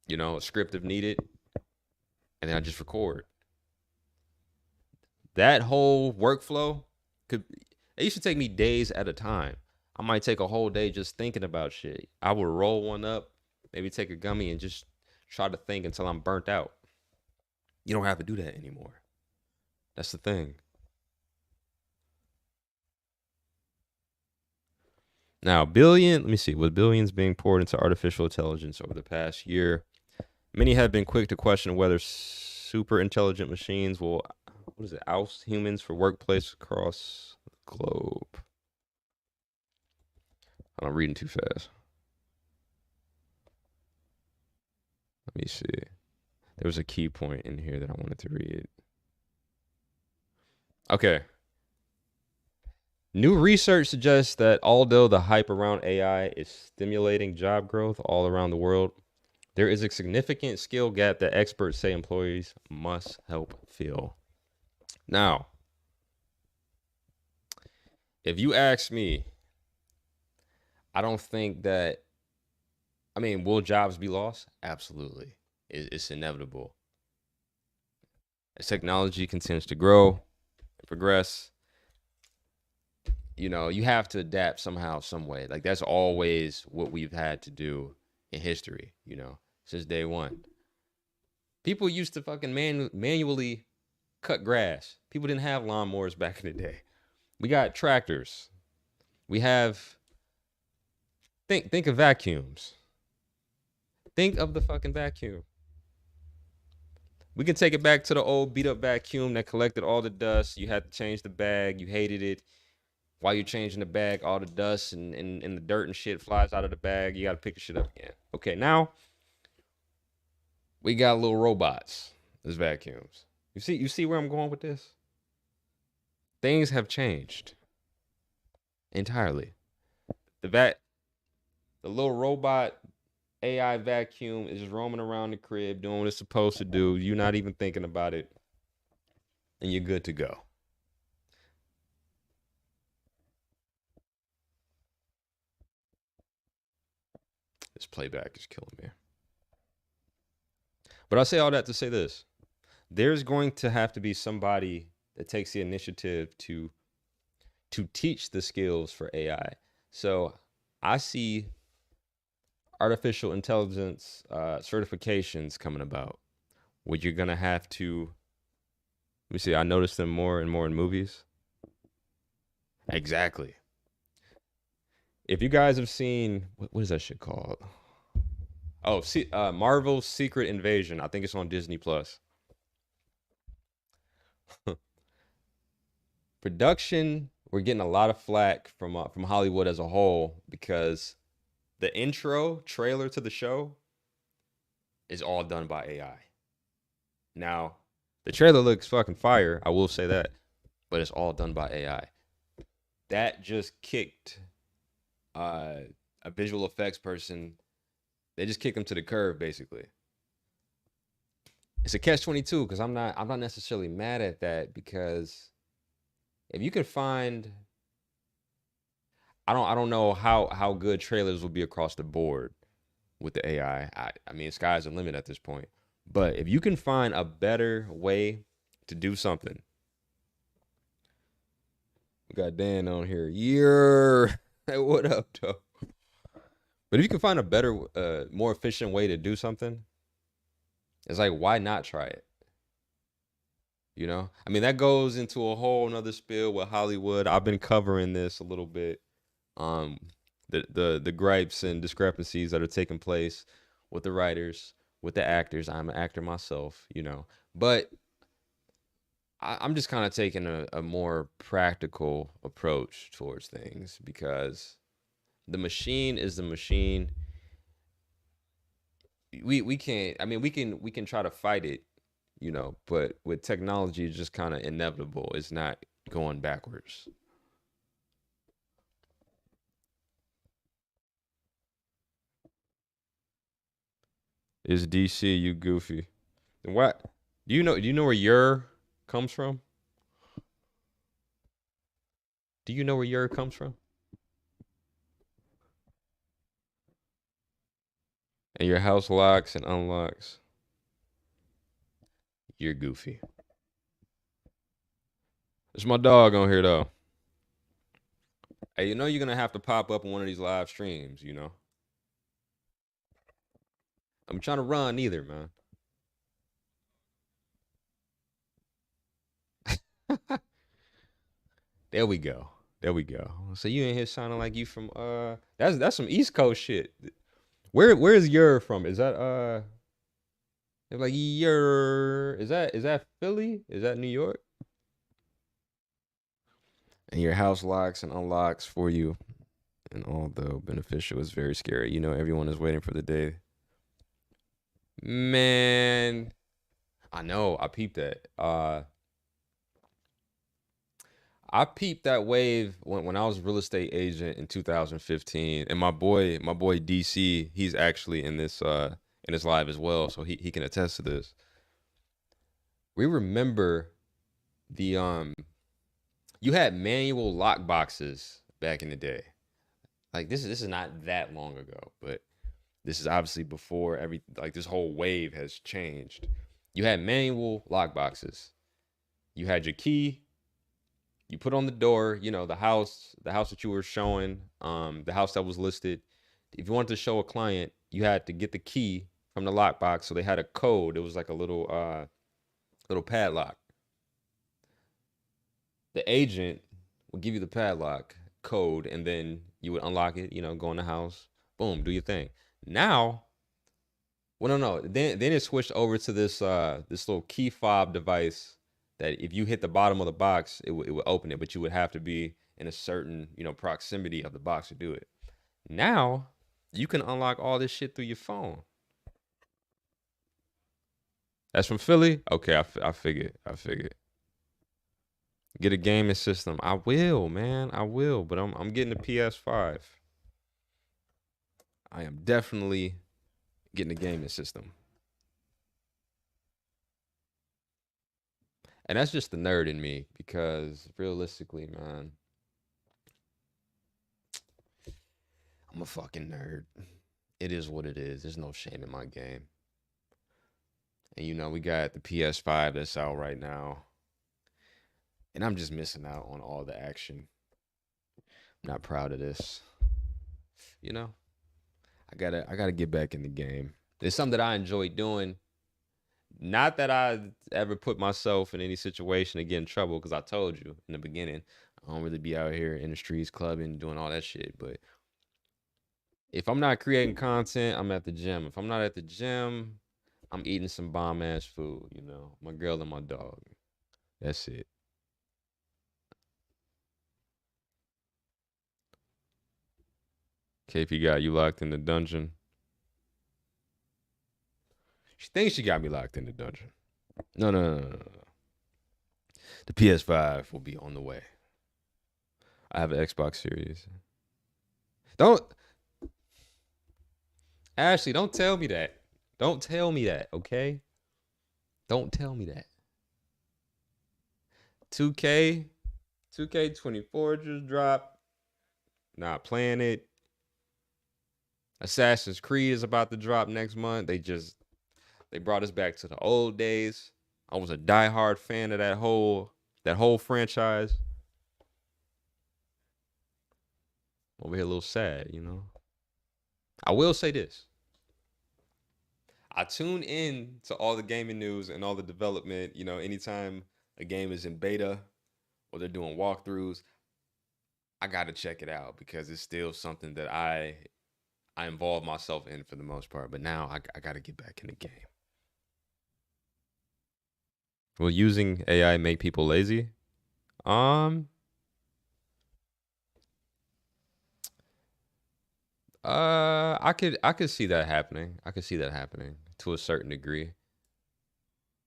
a script if needed, and then I just record. That whole workflow it used to take me days at a time. I might take a whole day just thinking about shit. I would roll one up, maybe take a gummy and just try to think until I'm burnt out. You don't have to do that anymore. That's the thing. Now, let me see, with billions being poured into artificial intelligence over the past year, many have been quick to question whether super intelligent machines will, oust humans for workplace across the globe. I'm reading too fast. Let me see. There was a key point in here that I wanted to read. Okay. New research suggests that although the hype around AI is stimulating job growth all around the world, there is a significant skill gap that experts say employees must help fill. Now, if you ask me, I don't think that, will jobs be lost? Absolutely. It's inevitable. As technology continues to grow and progress, you have to adapt somehow, some way. Like, that's always what we've had to do in history, since day one. People used to fucking manually cut grass. People didn't have lawnmowers back in the day. We got tractors. We have, think of vacuums. Think of the fucking vacuum. We can take it back to the old beat up vacuum that collected all the dust. You had to change the bag. You hated it. While you're changing the bag, all the dust and the dirt and shit flies out of the bag. You got to pick the shit up again. Okay, now we got little robots as vacuums. You see where I'm going with this? Things have changed entirely. The little robot AI vacuum is just roaming around the crib doing what it's supposed to do. You're not even thinking about it, and you're good to go. This playback is killing me. But I say all that to say this. There's going to have to be somebody that takes the initiative to teach the skills for AI. So I see artificial intelligence certifications coming about, where you're going to have to, let me see, I notice them more and more in movies. Exactly. If you guys have seen, what is that shit called? Oh, Marvel's Secret Invasion. I think it's on Disney Plus. Production, we're getting a lot of flack from Hollywood as a whole because the intro trailer to the show is all done by AI. Now, the trailer looks fucking fire, I will say that, but it's all done by AI. That just kicked a visual effects person. They just kicked them to the curb, basically. It's a catch-22 because I'm not necessarily mad at that, because if you could find, I don't know how good trailers will be across the board with the AI. I mean, sky's the limit at this point. But if you can find a better way to do something. We got Dan on here. Hey, what up, though? But if you can find a better, more efficient way to do something, it's like, why not try it? I mean, that goes into a whole nother spiel with Hollywood. I've been covering this a little bit. The gripes and discrepancies that are taking place with the writers, with the actors. I'm an actor myself, but I'm just kind of taking a more practical approach towards things, because the machine is the machine. We can't, we can try to fight it, but with technology, it's just kind of inevitable. It's not going backwards. Is DC, you goofy? And what? Do you know where your comes from? Do you know where your comes from? and your house locks and unlocks, you're goofy. It's my dog on here though. Hey, you know you're gonna have to pop up on one of these live streams, you know. I'm trying to run either, man. There we go. There we go. So you in here sounding like you from that's some East Coast shit. Where's your from? Is that like your is that Philly? Is that New York? And your house locks and unlocks for you. And although beneficial is very scary, you know everyone is waiting for the day. Man, I know. I peeped that. I peeped that wave when I was a real estate agent in 2015, and my boy DC, he's actually in this live as well, so he can attest to this. We remember the you had manual lock boxes back in the day. Like this is not that long ago, but this is obviously before every like this whole wave has changed. You had manual lock boxes. You had your key, you put on the door, you know, the house that you were showing, the house that was listed. If you wanted to show a client, you had to get the key from the lockbox. So they had a code. It was like a little padlock. The agent would give you the padlock code, and then you would unlock it, you know, go in the house, boom, do your thing. Now, well, no, no. Then it switched over to this little key fob device that if you hit the bottom of the box, it would open it, but you would have to be in a certain, you know, proximity of the box to do it. Now, you can unlock all this shit through your phone. That's from Philly? Okay, I figured. I figured. Get a gaming system. I will, man. I will, but I'm getting a PS5. I am definitely getting a gaming system. And that's just the nerd in me because realistically, man, I'm a fucking nerd. It is what it is. There's no shame in my game. And you know, we got the PS5 that's out right now. And I'm just missing out on all the action. I'm not proud of this. You know? I gotta get back in the game. It's something that I enjoy doing. Not that I ever put myself in any situation to get in trouble, because I told you in the beginning, I don't really be out here in the streets clubbing, doing all that shit. But if I'm not creating content, I'm at the gym. If I'm not at the gym, I'm eating some bomb ass food, you know. My girl and my dog. That's it. KP got you locked in the dungeon. She thinks she got me locked in the dungeon. No, no, no, no, no. The PS5 will be on the way. I have an Xbox Series. Don't Ashley, don't tell me that. Don't tell me that, okay? Don't tell me that. 2K, 2K24 just dropped. Not playing it. Assassin's Creed is about to drop next month. They brought us back to the old days. I was a diehard fan of that whole franchise. Over here a little sad, you know. I will say this. I tune in to all the gaming news and all the development, you know, anytime a game is in beta or they're doing walkthroughs, I got to check it out because it's still something that I involve myself in for the most part, but now I got to get back in the game. Will using AI make people lazy? Um, I could see that happening. I could see that happening to a certain degree.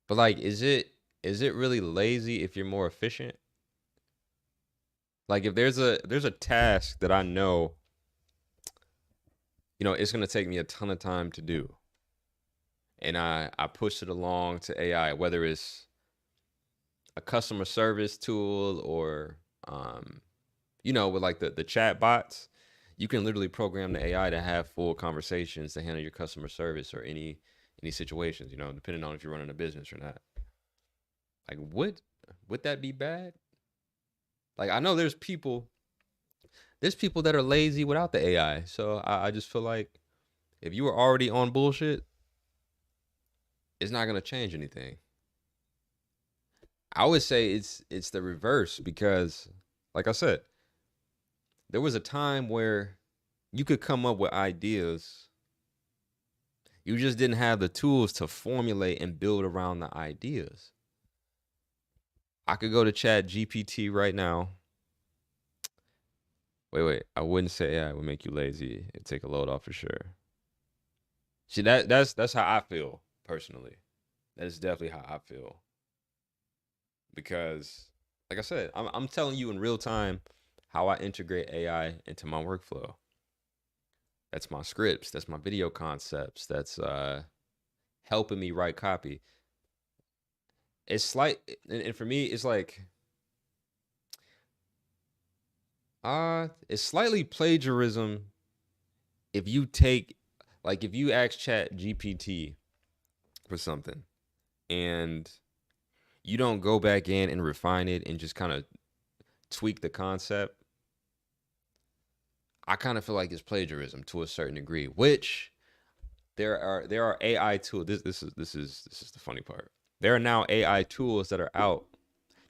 But like, is it really lazy if you're more efficient? Like, if there's a task that I know, you know, it's gonna take me a ton of time to do, and I push it along to AI, whether it's a customer service tool or you know, with like the chat bots, You can literally program the AI to have full conversations to handle your customer service or any situations, depending on if you're running a business or not. Like, would that be bad? Like, I know there's people that are lazy without the AI. So I just feel like if you were already on bullshit, it's not gonna change anything. I would say it's the reverse because, like I said, there was a time where you could come up with ideas. You just didn't have the tools to formulate and build around the ideas. I could go to Chat GPT right now. Wait. I wouldn't say AI would make you lazy. It'd take a load off for sure. See, that's how I feel personally. That is definitely how I feel. Because, like I said, I'm telling you in real time how I integrate AI into my workflow. That's my scripts. That's my video concepts. That's helping me write copy. And for me, it's like it's slightly plagiarism if you take, like, if you ask Chat GPT for something and you don't go back in and refine it and just kind of tweak the concept. I kind of feel like it's plagiarism to a certain degree, which there are AI tools. This is the funny part. There are now AI tools that are out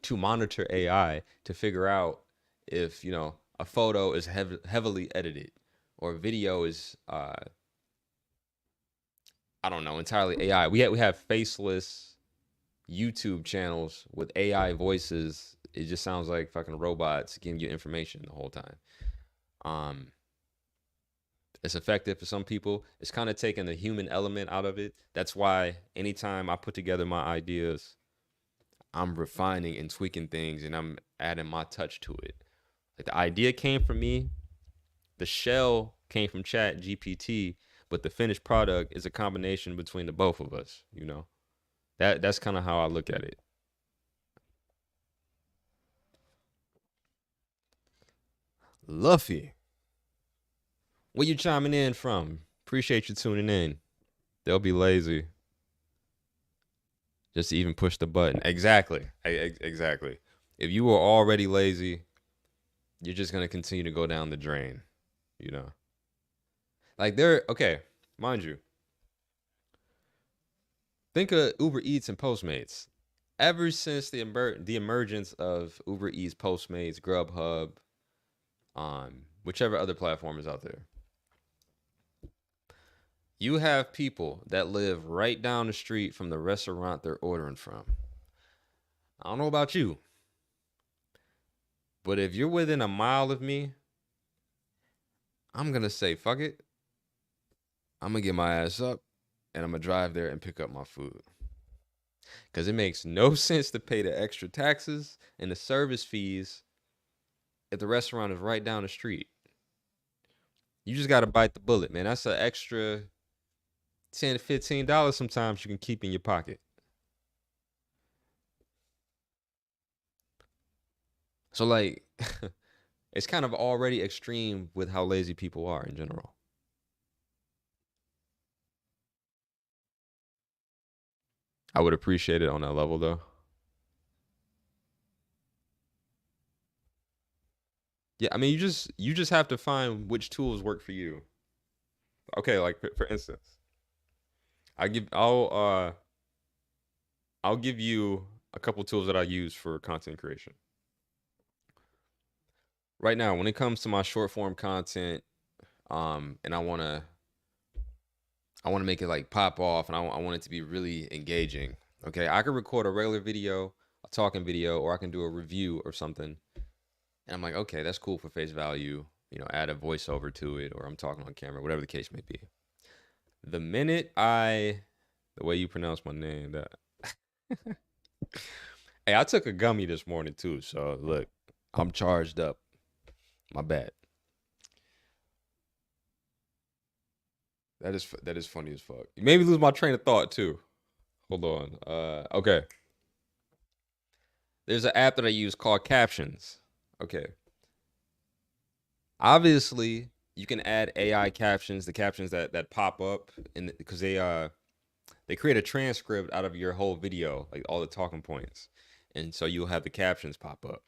to monitor AI to figure out if a photo is heavily edited or a video is I don't know, entirely AI. We have faceless YouTube channels with AI voices. It just sounds like fucking robots giving you information the whole time. Um, it's effective for some people. It's kind of taking the human element out of it. That's why anytime I put together my ideas, I'm refining and tweaking things and I'm adding my touch to it. Like, the idea came from me, the shell came from Chat GPT, but the finished product is a combination between the both of us. That's kind of how I look at it. Luffy, where you chiming in from? Appreciate you tuning in. They'll be lazy just to even push the button. Exactly. Exactly. If you were already lazy, you're just gonna continue to go down the drain. You know. Like, okay, mind you. Think of Uber Eats and Postmates. Ever since the emergence of Uber Eats, Postmates, Grubhub, whichever other platform is out there, you have people that live right down the street from the restaurant they're ordering from. I don't know about you, but if you're within a mile of me, I'm gonna say fuck it. I'm gonna get my ass up and I'm gonna drive there and pick up my food. Because it makes no sense to pay the extra taxes and the service fees if the restaurant is right down the street. You just got to bite the bullet, man. That's an extra $10 to $15 sometimes you can keep in your pocket. So, like, it's kind of already extreme with how lazy people are in general. I would appreciate it on that level, though. Yeah, I mean, you just have to find which tools work for you. Okay, like for instance, I'll give you a couple tools that I use for content creation. Right now, when it comes to my short form content, and I wanna make it like pop off, and I want it to be really engaging. Okay, I can record a regular video, a talking video, or I can do a review or something, and I'm like, okay, that's cool for face value. Add a voiceover to it, or I'm talking on camera, whatever the case may be. The minute the way you pronounce my name, that hey, I took a gummy this morning too, so look, I'm charged up. My bad. That is funny as fuck. You made me lose my train of thought too. Hold on. Okay. There's an app that I use called Captions. Okay. Obviously, You can add AI captions, the captions that pop up, and because they create a transcript out of your whole video, like all the talking points, and so you'll have the captions pop up.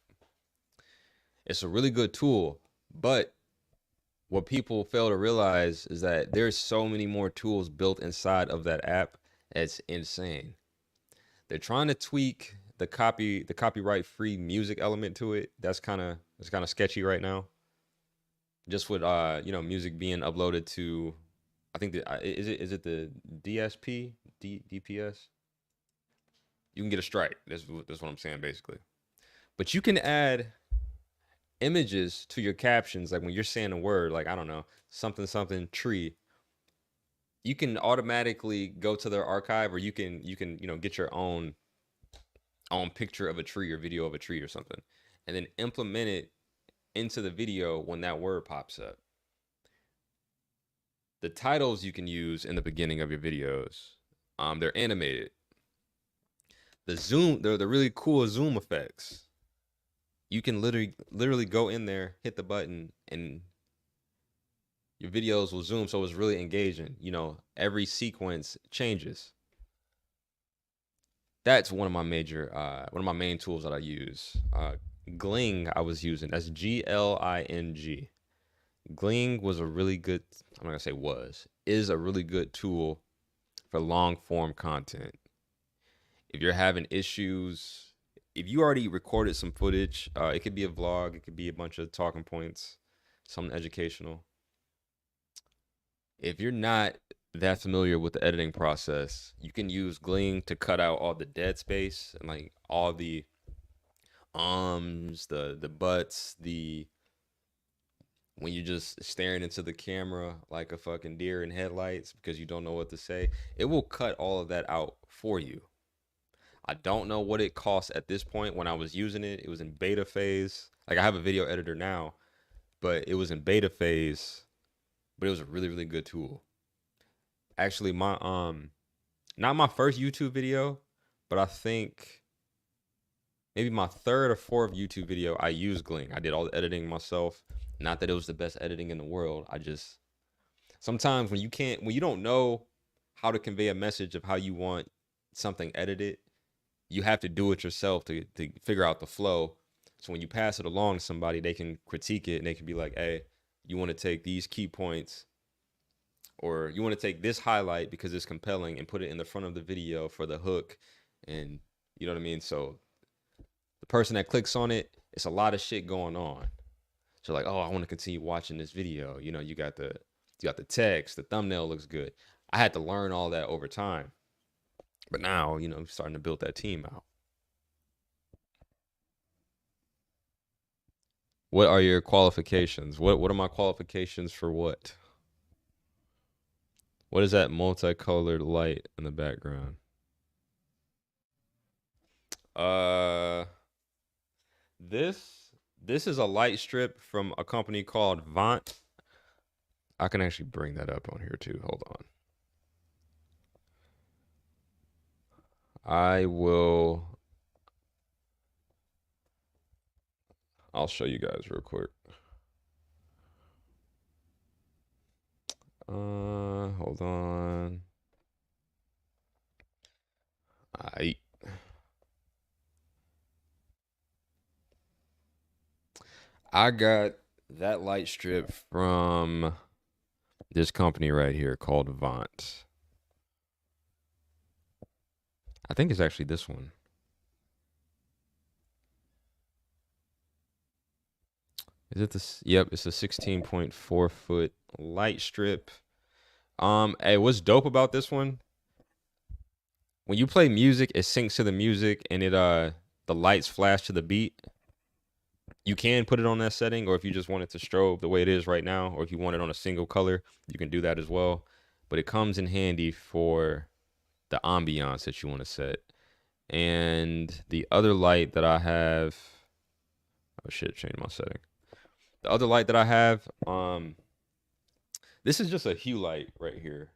It's a really good tool, but what people fail to realize is that there's so many more tools built inside of that app. It's insane. They're trying to tweak the copyright free music element to it. It's kind of sketchy right now. Just with music being uploaded to, I think is it the DSP DPS? You can get a strike. That's what I'm saying basically. But you can add images to your captions, like when you're saying a word, like I don't know, something something tree. You can automatically go to their archive, or you can get your own picture of a tree or video of a tree or something, and then implement it into the video when that word pops up. The titles you can use in the beginning of your videos, they're animated. The really cool zoom effects. You can literally go in there, hit the button, and your videos will zoom, so it's really engaging. Every sequence changes. That's one of my main tools that I use. Gling I was using. That's Gling. Gling was a really good, I'm not gonna say is a really good tool for long form content. If you're having issues, if you already recorded some footage, it could be a vlog, it could be a bunch of talking points, something educational. If you're not that familiar with the editing process, you can use Gling to cut out all the dead space and like all the the butts, when you're just staring into the camera like a fucking deer in headlights because you don't know what to say. It will cut all of that out for you. I don't know what it costs at this point. When I was using it, it was in beta phase. Like I have a video editor now, but it was in beta phase. But it was a really, really good tool. Actually, my not my first YouTube video, but I think maybe my third or fourth YouTube video, I used Gling. I did all the editing myself. Not that it was the best editing in the world. Sometimes when you don't know how to convey a message of how you want something edited, you have to do it yourself to figure out the flow. So when you pass it along to somebody, they can critique it and they can be like, hey, you want to take these key points, or you want to take this highlight because it's compelling and put it in the front of the video for the hook. And you know what I mean? So the person that clicks on it, it's a lot of shit going on. So like, oh, I want to continue watching this video. You got the text, the thumbnail looks good. I had to learn all that over time. But now, I'm starting to build that team out. What are your qualifications? What are my qualifications for what? What is that multicolored light in the background? This is a light strip from a company called Vant. I can actually bring that up on here too. Hold on. I'll show you guys real quick. Hold on. I got that light strip from this company right here called Vant. I think it's actually this one. Is it this? Yep, it's a 16.4 foot light strip. Hey, what's dope about this one? When you play music, it syncs to the music and the lights flash to the beat. You can put it on that setting, or if you just want it to strobe the way it is right now, or if you want it on a single color, you can do that as well. But it comes in handy for the ambiance that you want to set. And the other light that I have, oh shit, changed my setting. The other light that I have, this is just a hue light right here.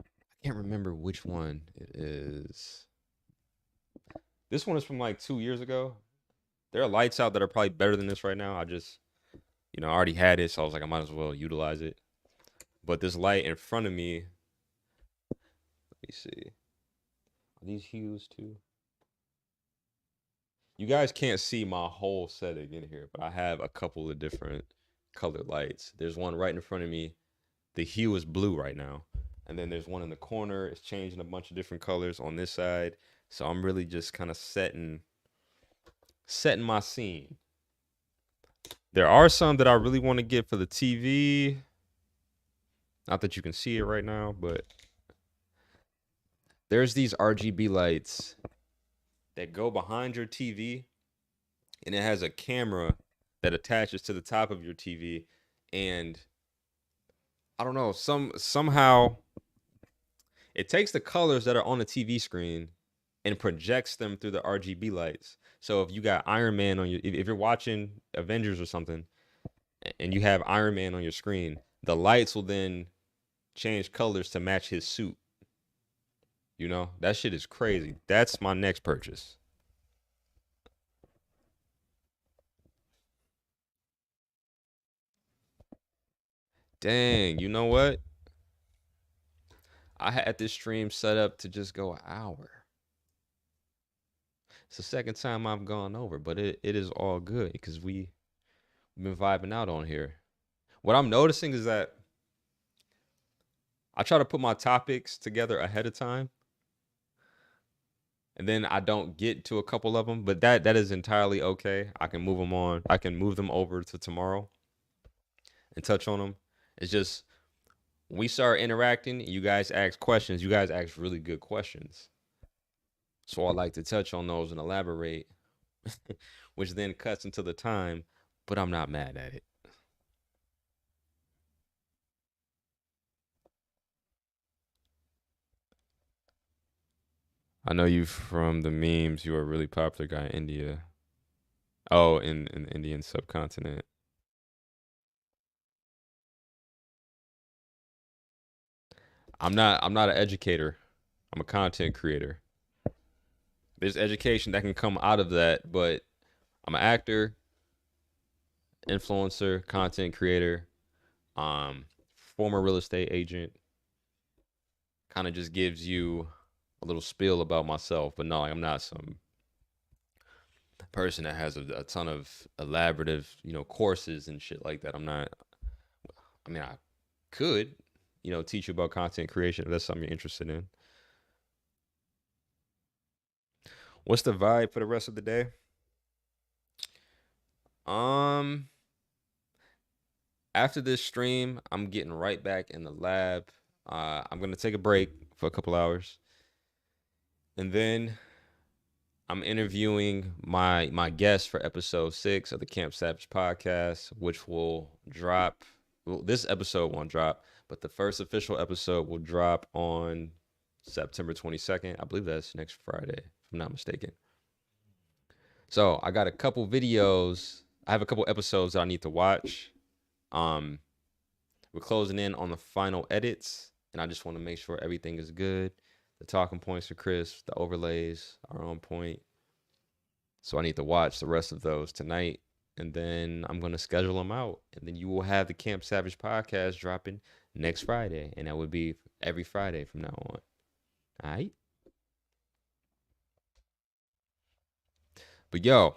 I can't remember which one it is. This one is from like 2 years ago. There are lights out that are probably better than this right now. I already had it, so I was like, I might as well utilize it. But this light in front of me, let me see. Are these hues too? You guys can't see my whole setting in here, but I have a couple of different colored lights. There's one right in front of me. The hue is blue right now. And then there's one in the corner. It's changing a bunch of different colors on this side. So I'm really just kind of setting my scene. There are some that I really want to get for the TV. Not that you can see it right now, but there's these RGB lights that go behind your TV, and it has a camera that attaches to the top of your TV, and I don't know, somehow it takes the colors that are on the TV screen and projects them through the RGB lights. So if you got Iron Man on if you're watching Avengers or something and you have Iron Man on your screen, the lights will then change colors to match his suit. That shit is crazy. That's my next purchase. Dang, you know what? I had this stream set up to just go an hour. It's the second time I've gone over, but it is all good because we've been vibing out on here. What I'm noticing is that I try to put my topics together ahead of time, and then I don't get to a couple of them, but that is entirely okay. I can move them on. I can move them over to tomorrow and touch on them. It's just when we start interacting, you guys ask questions. You guys ask really good questions. So I like to touch on those and elaborate, which then cuts into the time, but I'm not mad at it. I know you from the memes. You are a really popular guy in India. Oh, in the Indian subcontinent. I'm not an educator. I'm a content creator. There's education that can come out of that, but I'm an actor, influencer, content creator, um, former real estate agent. Kind of just gives you a little spiel about myself, but no, like, I'm not some person that has a ton of elaborative, courses and shit like that. I'm not. I mean, I could, teach you about content creation if that's something you're interested in. What's the vibe for the rest of the day? Um, After this stream, I'm getting right back in the lab. I'm gonna take a break for a couple hours, and then I'm interviewing my guest for episode 6 of the Camp Savage podcast, which will drop. Well, this episode won't drop, but the first official episode will drop on September 22nd. I believe that's next Friday, if I'm not mistaken. So I got a couple videos. I have a couple episodes that I need to watch. Um, we're closing in on the final edits, and I just want to make sure everything is good. The talking points are crisp. The overlays are on point. So I need to watch the rest of those tonight, and then I'm going to schedule them out. And then you will have the Camp Savage podcast dropping next Friday, and that would be every Friday from now on. All right? But yo,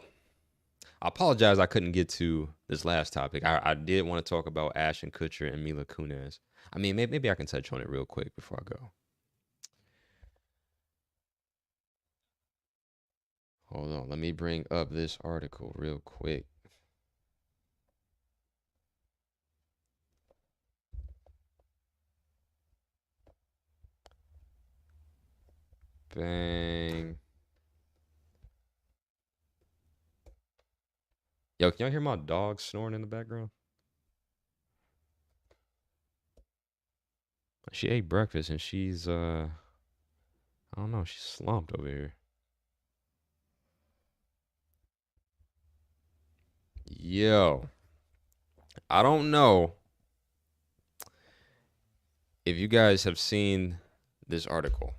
I apologize I couldn't get to this last topic. I did want to talk about Ashton Kutcher and Mila Kunis. I mean, maybe I can touch on it real quick before I go. Hold on, let me bring up this article real quick. Bang. Yo, can y'all hear my dog snoring in the background? She ate breakfast and she's I don't know, she's slumped over here. Yo, I don't know if you guys have seen this article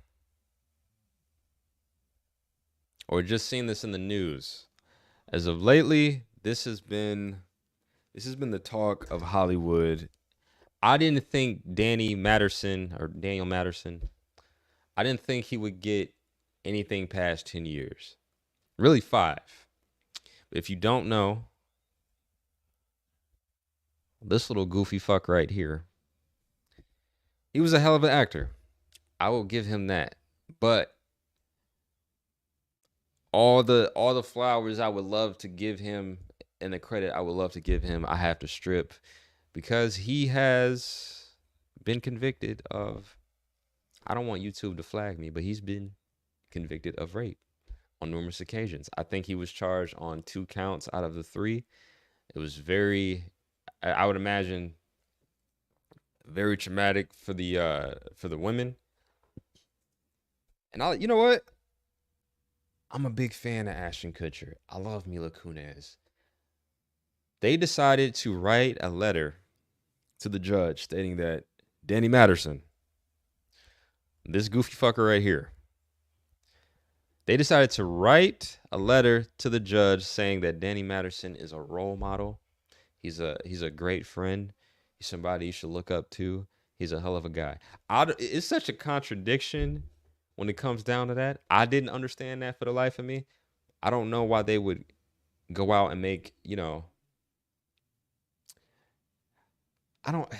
or just seen this in the news. As of lately, this This has been the talk of Hollywood. I didn't think Daniel Matterson, I didn't think he would get anything past 10 years. Really 5. If you don't know, this little goofy fuck right here, he was a hell of an actor. I will give him that. But all the flowers I would love to give him and the credit I would love to give him, I have to strip because he has been convicted of, I don't want YouTube to flag me, but he's been convicted of rape on numerous occasions. I think he was charged on 2 counts out of the 3. It was very, I would imagine, very traumatic for the women. And you know what? I'm a big fan of Ashton Kutcher. I love Mila Kunis. They decided to write a letter to the judge stating that Danny Matterson, this goofy fucker right here, they decided to write a letter to the judge saying that Danny Matterson is a role model. He's a great friend. He's somebody you should look up to. He's a hell of a guy. It's such a contradiction when it comes down to that. I didn't understand that for the life of me. I don't know why they would go out and make, I don't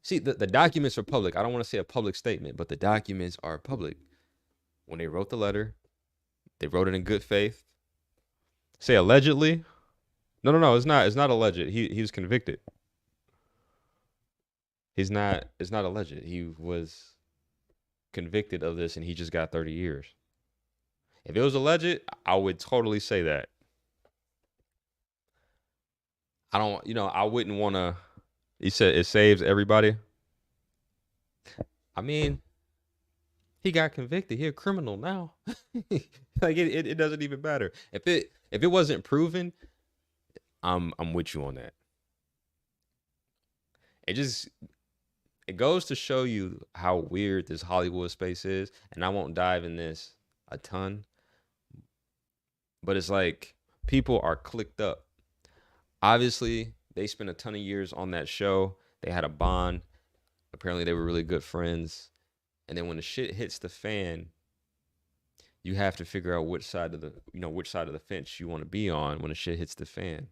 see the documents are public. I don't want to say a public statement, but the documents are public. When they wrote the letter, they wrote it in good faith. Say allegedly. No, it's not. It's not alleged. He was convicted. It's not alleged. He was convicted of this and he just got 30 years. If it was alleged, I would totally say that. I wouldn't want to. He said it saves everybody. I mean, he got convicted. He a criminal now. Like it doesn't even matter. If it wasn't proven, I'm with you on that. It goes to show you how weird this Hollywood space is, and I won't dive in this a ton, but it's like people are clicked up. Obviously, they spent a ton of years on that show. They had a bond. Apparently, they were really good friends. And then when the shit hits the fan, you have to figure out which side of the fence you want to be on when the shit hits the fan.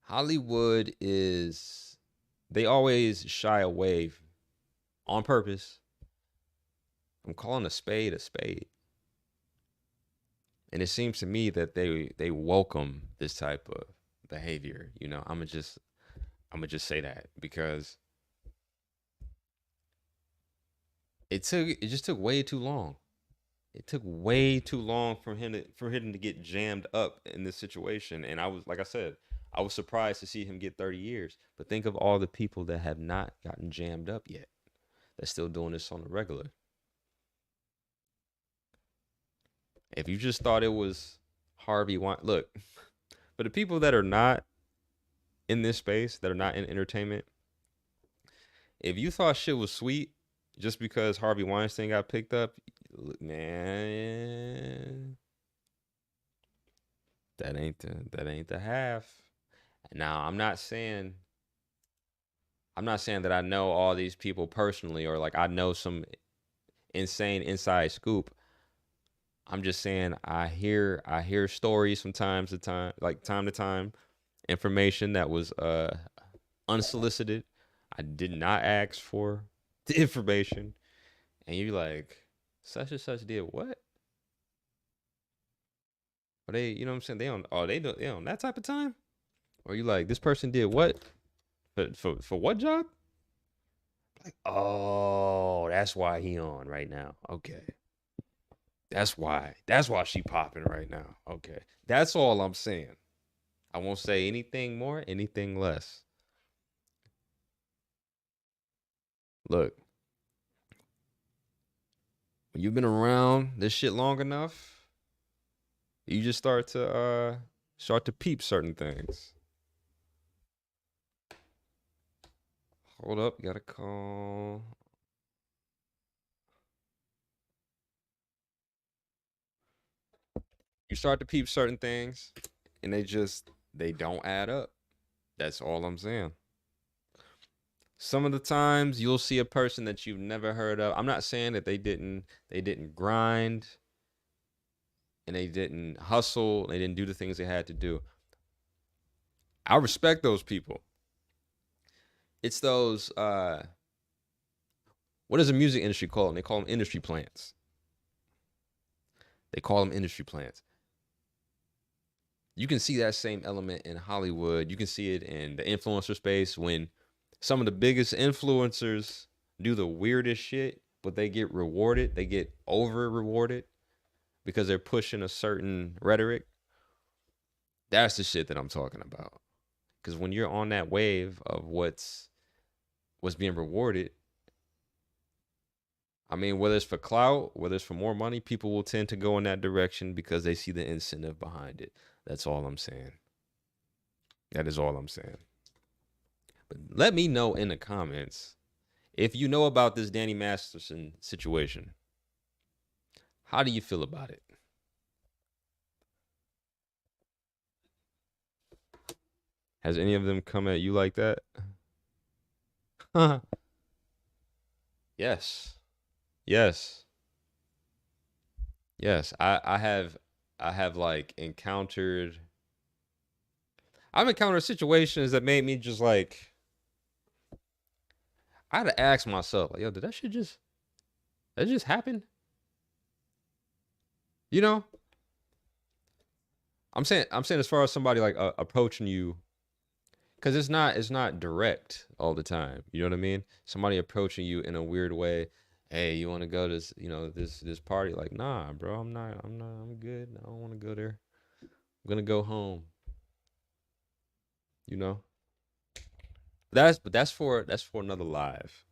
Hollywood they always shy away on purpose. I'm calling a spade a spade. And it seems to me that they welcome this type of behavior. I'm gonna just say that because it just took way too long. It took way too long for him to get jammed up in this situation. And like I said, I was surprised to see him get 30 years. But think of all the people that have not gotten jammed up yet. That's still doing this on the regular. If you just thought it was Harvey Weinstein, look, for the people that are not in this space, that are not in entertainment, if you thought shit was sweet just because Harvey Weinstein got picked up, look, man, that ain't the half. Now, I'm not saying that I know all these people personally or like I know some insane inside scoop. I'm just saying I hear stories from time to time, information that was unsolicited. I did not ask for the information. And you're like, such and such did what? Are they, you know what I'm saying? They on that type of time? Or you like, this person did what? For what job? Like, oh, that's why he on right now. Okay. That's why she popping right now. Okay. That's all I'm saying. I won't say anything more, anything less. Look, when you've been around this shit long enough, you just start to peep certain things. Hold up, gotta call. You start to peep certain things, and they just They don't add up. That's all I'm saying. Some of the times you'll see a person that you've never heard of. I'm not saying that they didn't grind and they didn't hustle, they didn't do the things they had to do. I respect those people. It's those what is the music industry called? They call them industry plants. They call them industry plants. You can see that same element in Hollywood. You can see it in the influencer space when some of the biggest influencers do the weirdest shit, but they get rewarded. They get over rewarded because they're pushing a certain rhetoric. That's the shit that I'm talking about. Because when you're on that wave of what's being rewarded, I mean, whether it's for clout, whether it's for more money, people will tend to go in that direction because they see the incentive behind it. That's all I'm saying. That is all I'm saying. But let me know in the comments if you know about this Danny Masterson situation. How do you feel about it? Has any of them come at you like that? Yes. Yes. Yes. I have like I've encountered situations that made me just like, I had to ask myself, like, yo, did that just happen? You know? I'm saying as far as somebody like approaching you, because it's not direct all the time. You know what I mean? Somebody approaching you in a weird way. Hey, you want to go to this party? Like, nah, bro, I'm good. I don't want to go there. I'm gonna go home. You know? That's for another live.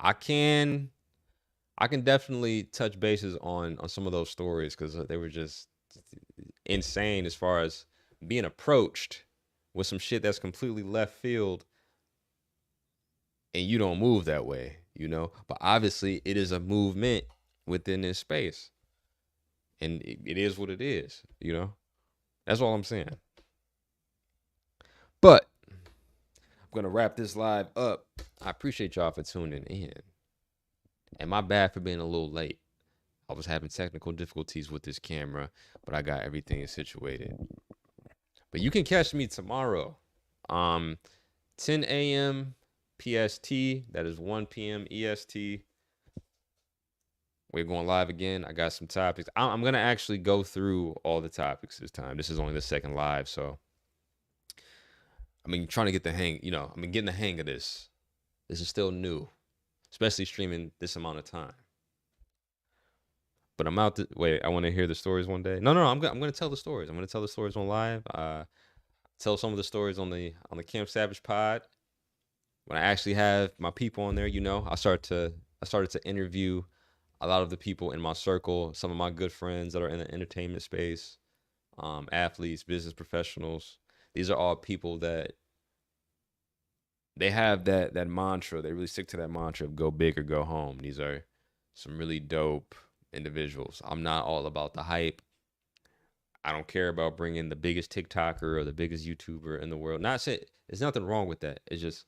I can definitely touch bases on some of those stories because they were just insane as far as being approached with some shit that's completely left field, and you don't move that way, you know. But obviously, it is a movement within this space, and it is what it is, you know. That's all I'm saying. But I'm gonna wrap this live up. I appreciate y'all for tuning in. And my bad for being a little late. I was having technical difficulties with this camera, but I got everything situated. But you can catch me tomorrow, 10 a.m. PST. That is 1 p.m. EST. We're going live again. I got some topics. I'm going to actually go through all the topics this time. This is only the second live, so I mean, trying to get the hang, getting the hang of this. This is still new, especially streaming this amount of time. But I'm out to wait. I want to hear the stories one day. No. I'm going to tell the stories. I'm going to tell the stories on live. Tell some of the stories on the Camp Savage pod. When I actually have my people on there, I started to interview a lot of the people in my circle, some of my good friends that are in the entertainment space, athletes, business professionals. These are all people that they have that mantra. They really stick to that mantra of go big or go home. These are some really dope individuals. I'm not all about the hype. I don't care about bringing the biggest TikToker or the biggest YouTuber in the world. Not say there's nothing wrong with that. It's just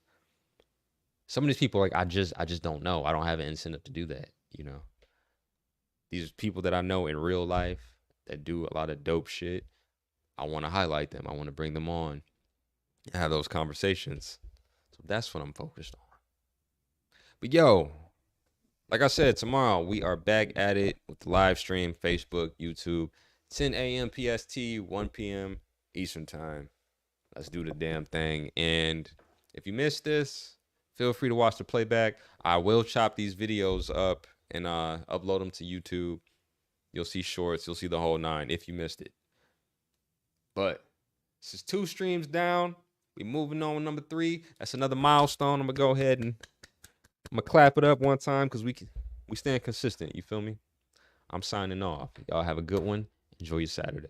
some of these people, like, I just don't know. I don't have an incentive to do that. These people that I know in real life that do a lot of dope shit. I want to highlight them. I want to bring them on and have those conversations. So that's what I'm focused on. But yo, like I said, tomorrow we are back at it with the live stream, Facebook, YouTube, 10 a.m. PST, 1 p.m. Eastern time. Let's do the damn thing. And if you missed this, feel free to watch the playback. I will chop these videos up and upload them to YouTube. You'll see shorts. You'll see the whole nine if you missed it. But this is 2 streams down. We moving on with number 3. That's another milestone. I'm going to go ahead and I'm going to clap it up one time because we stand consistent. You feel me? I'm signing off. Y'all have a good one. Enjoy your Saturday.